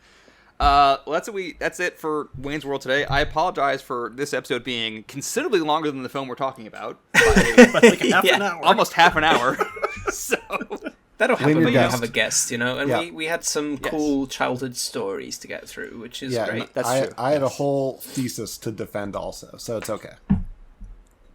Well, that's it for Wayne's World today. I apologize for this episode being considerably longer than the film we're talking about. By like half an hour. Almost half an hour. So That'll happen your when you guest. have a guest, and Yeah. we had some cool childhood stories to get through, which is Yeah, great. and That's true. I had a whole thesis to defend also, so it's okay.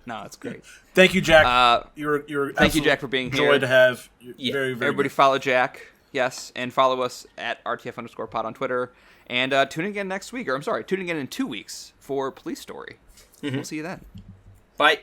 no, that's great. Thank you, Jack. You're Thank you, Jack, for being joy here. to have. Yeah. Very, very Everybody good. follow Jack. Yes, and follow us at RTF_pod on Twitter. And tune in again next week. Or I'm sorry, tune in again in 2 weeks for Police Story. We'll see you then. Bye.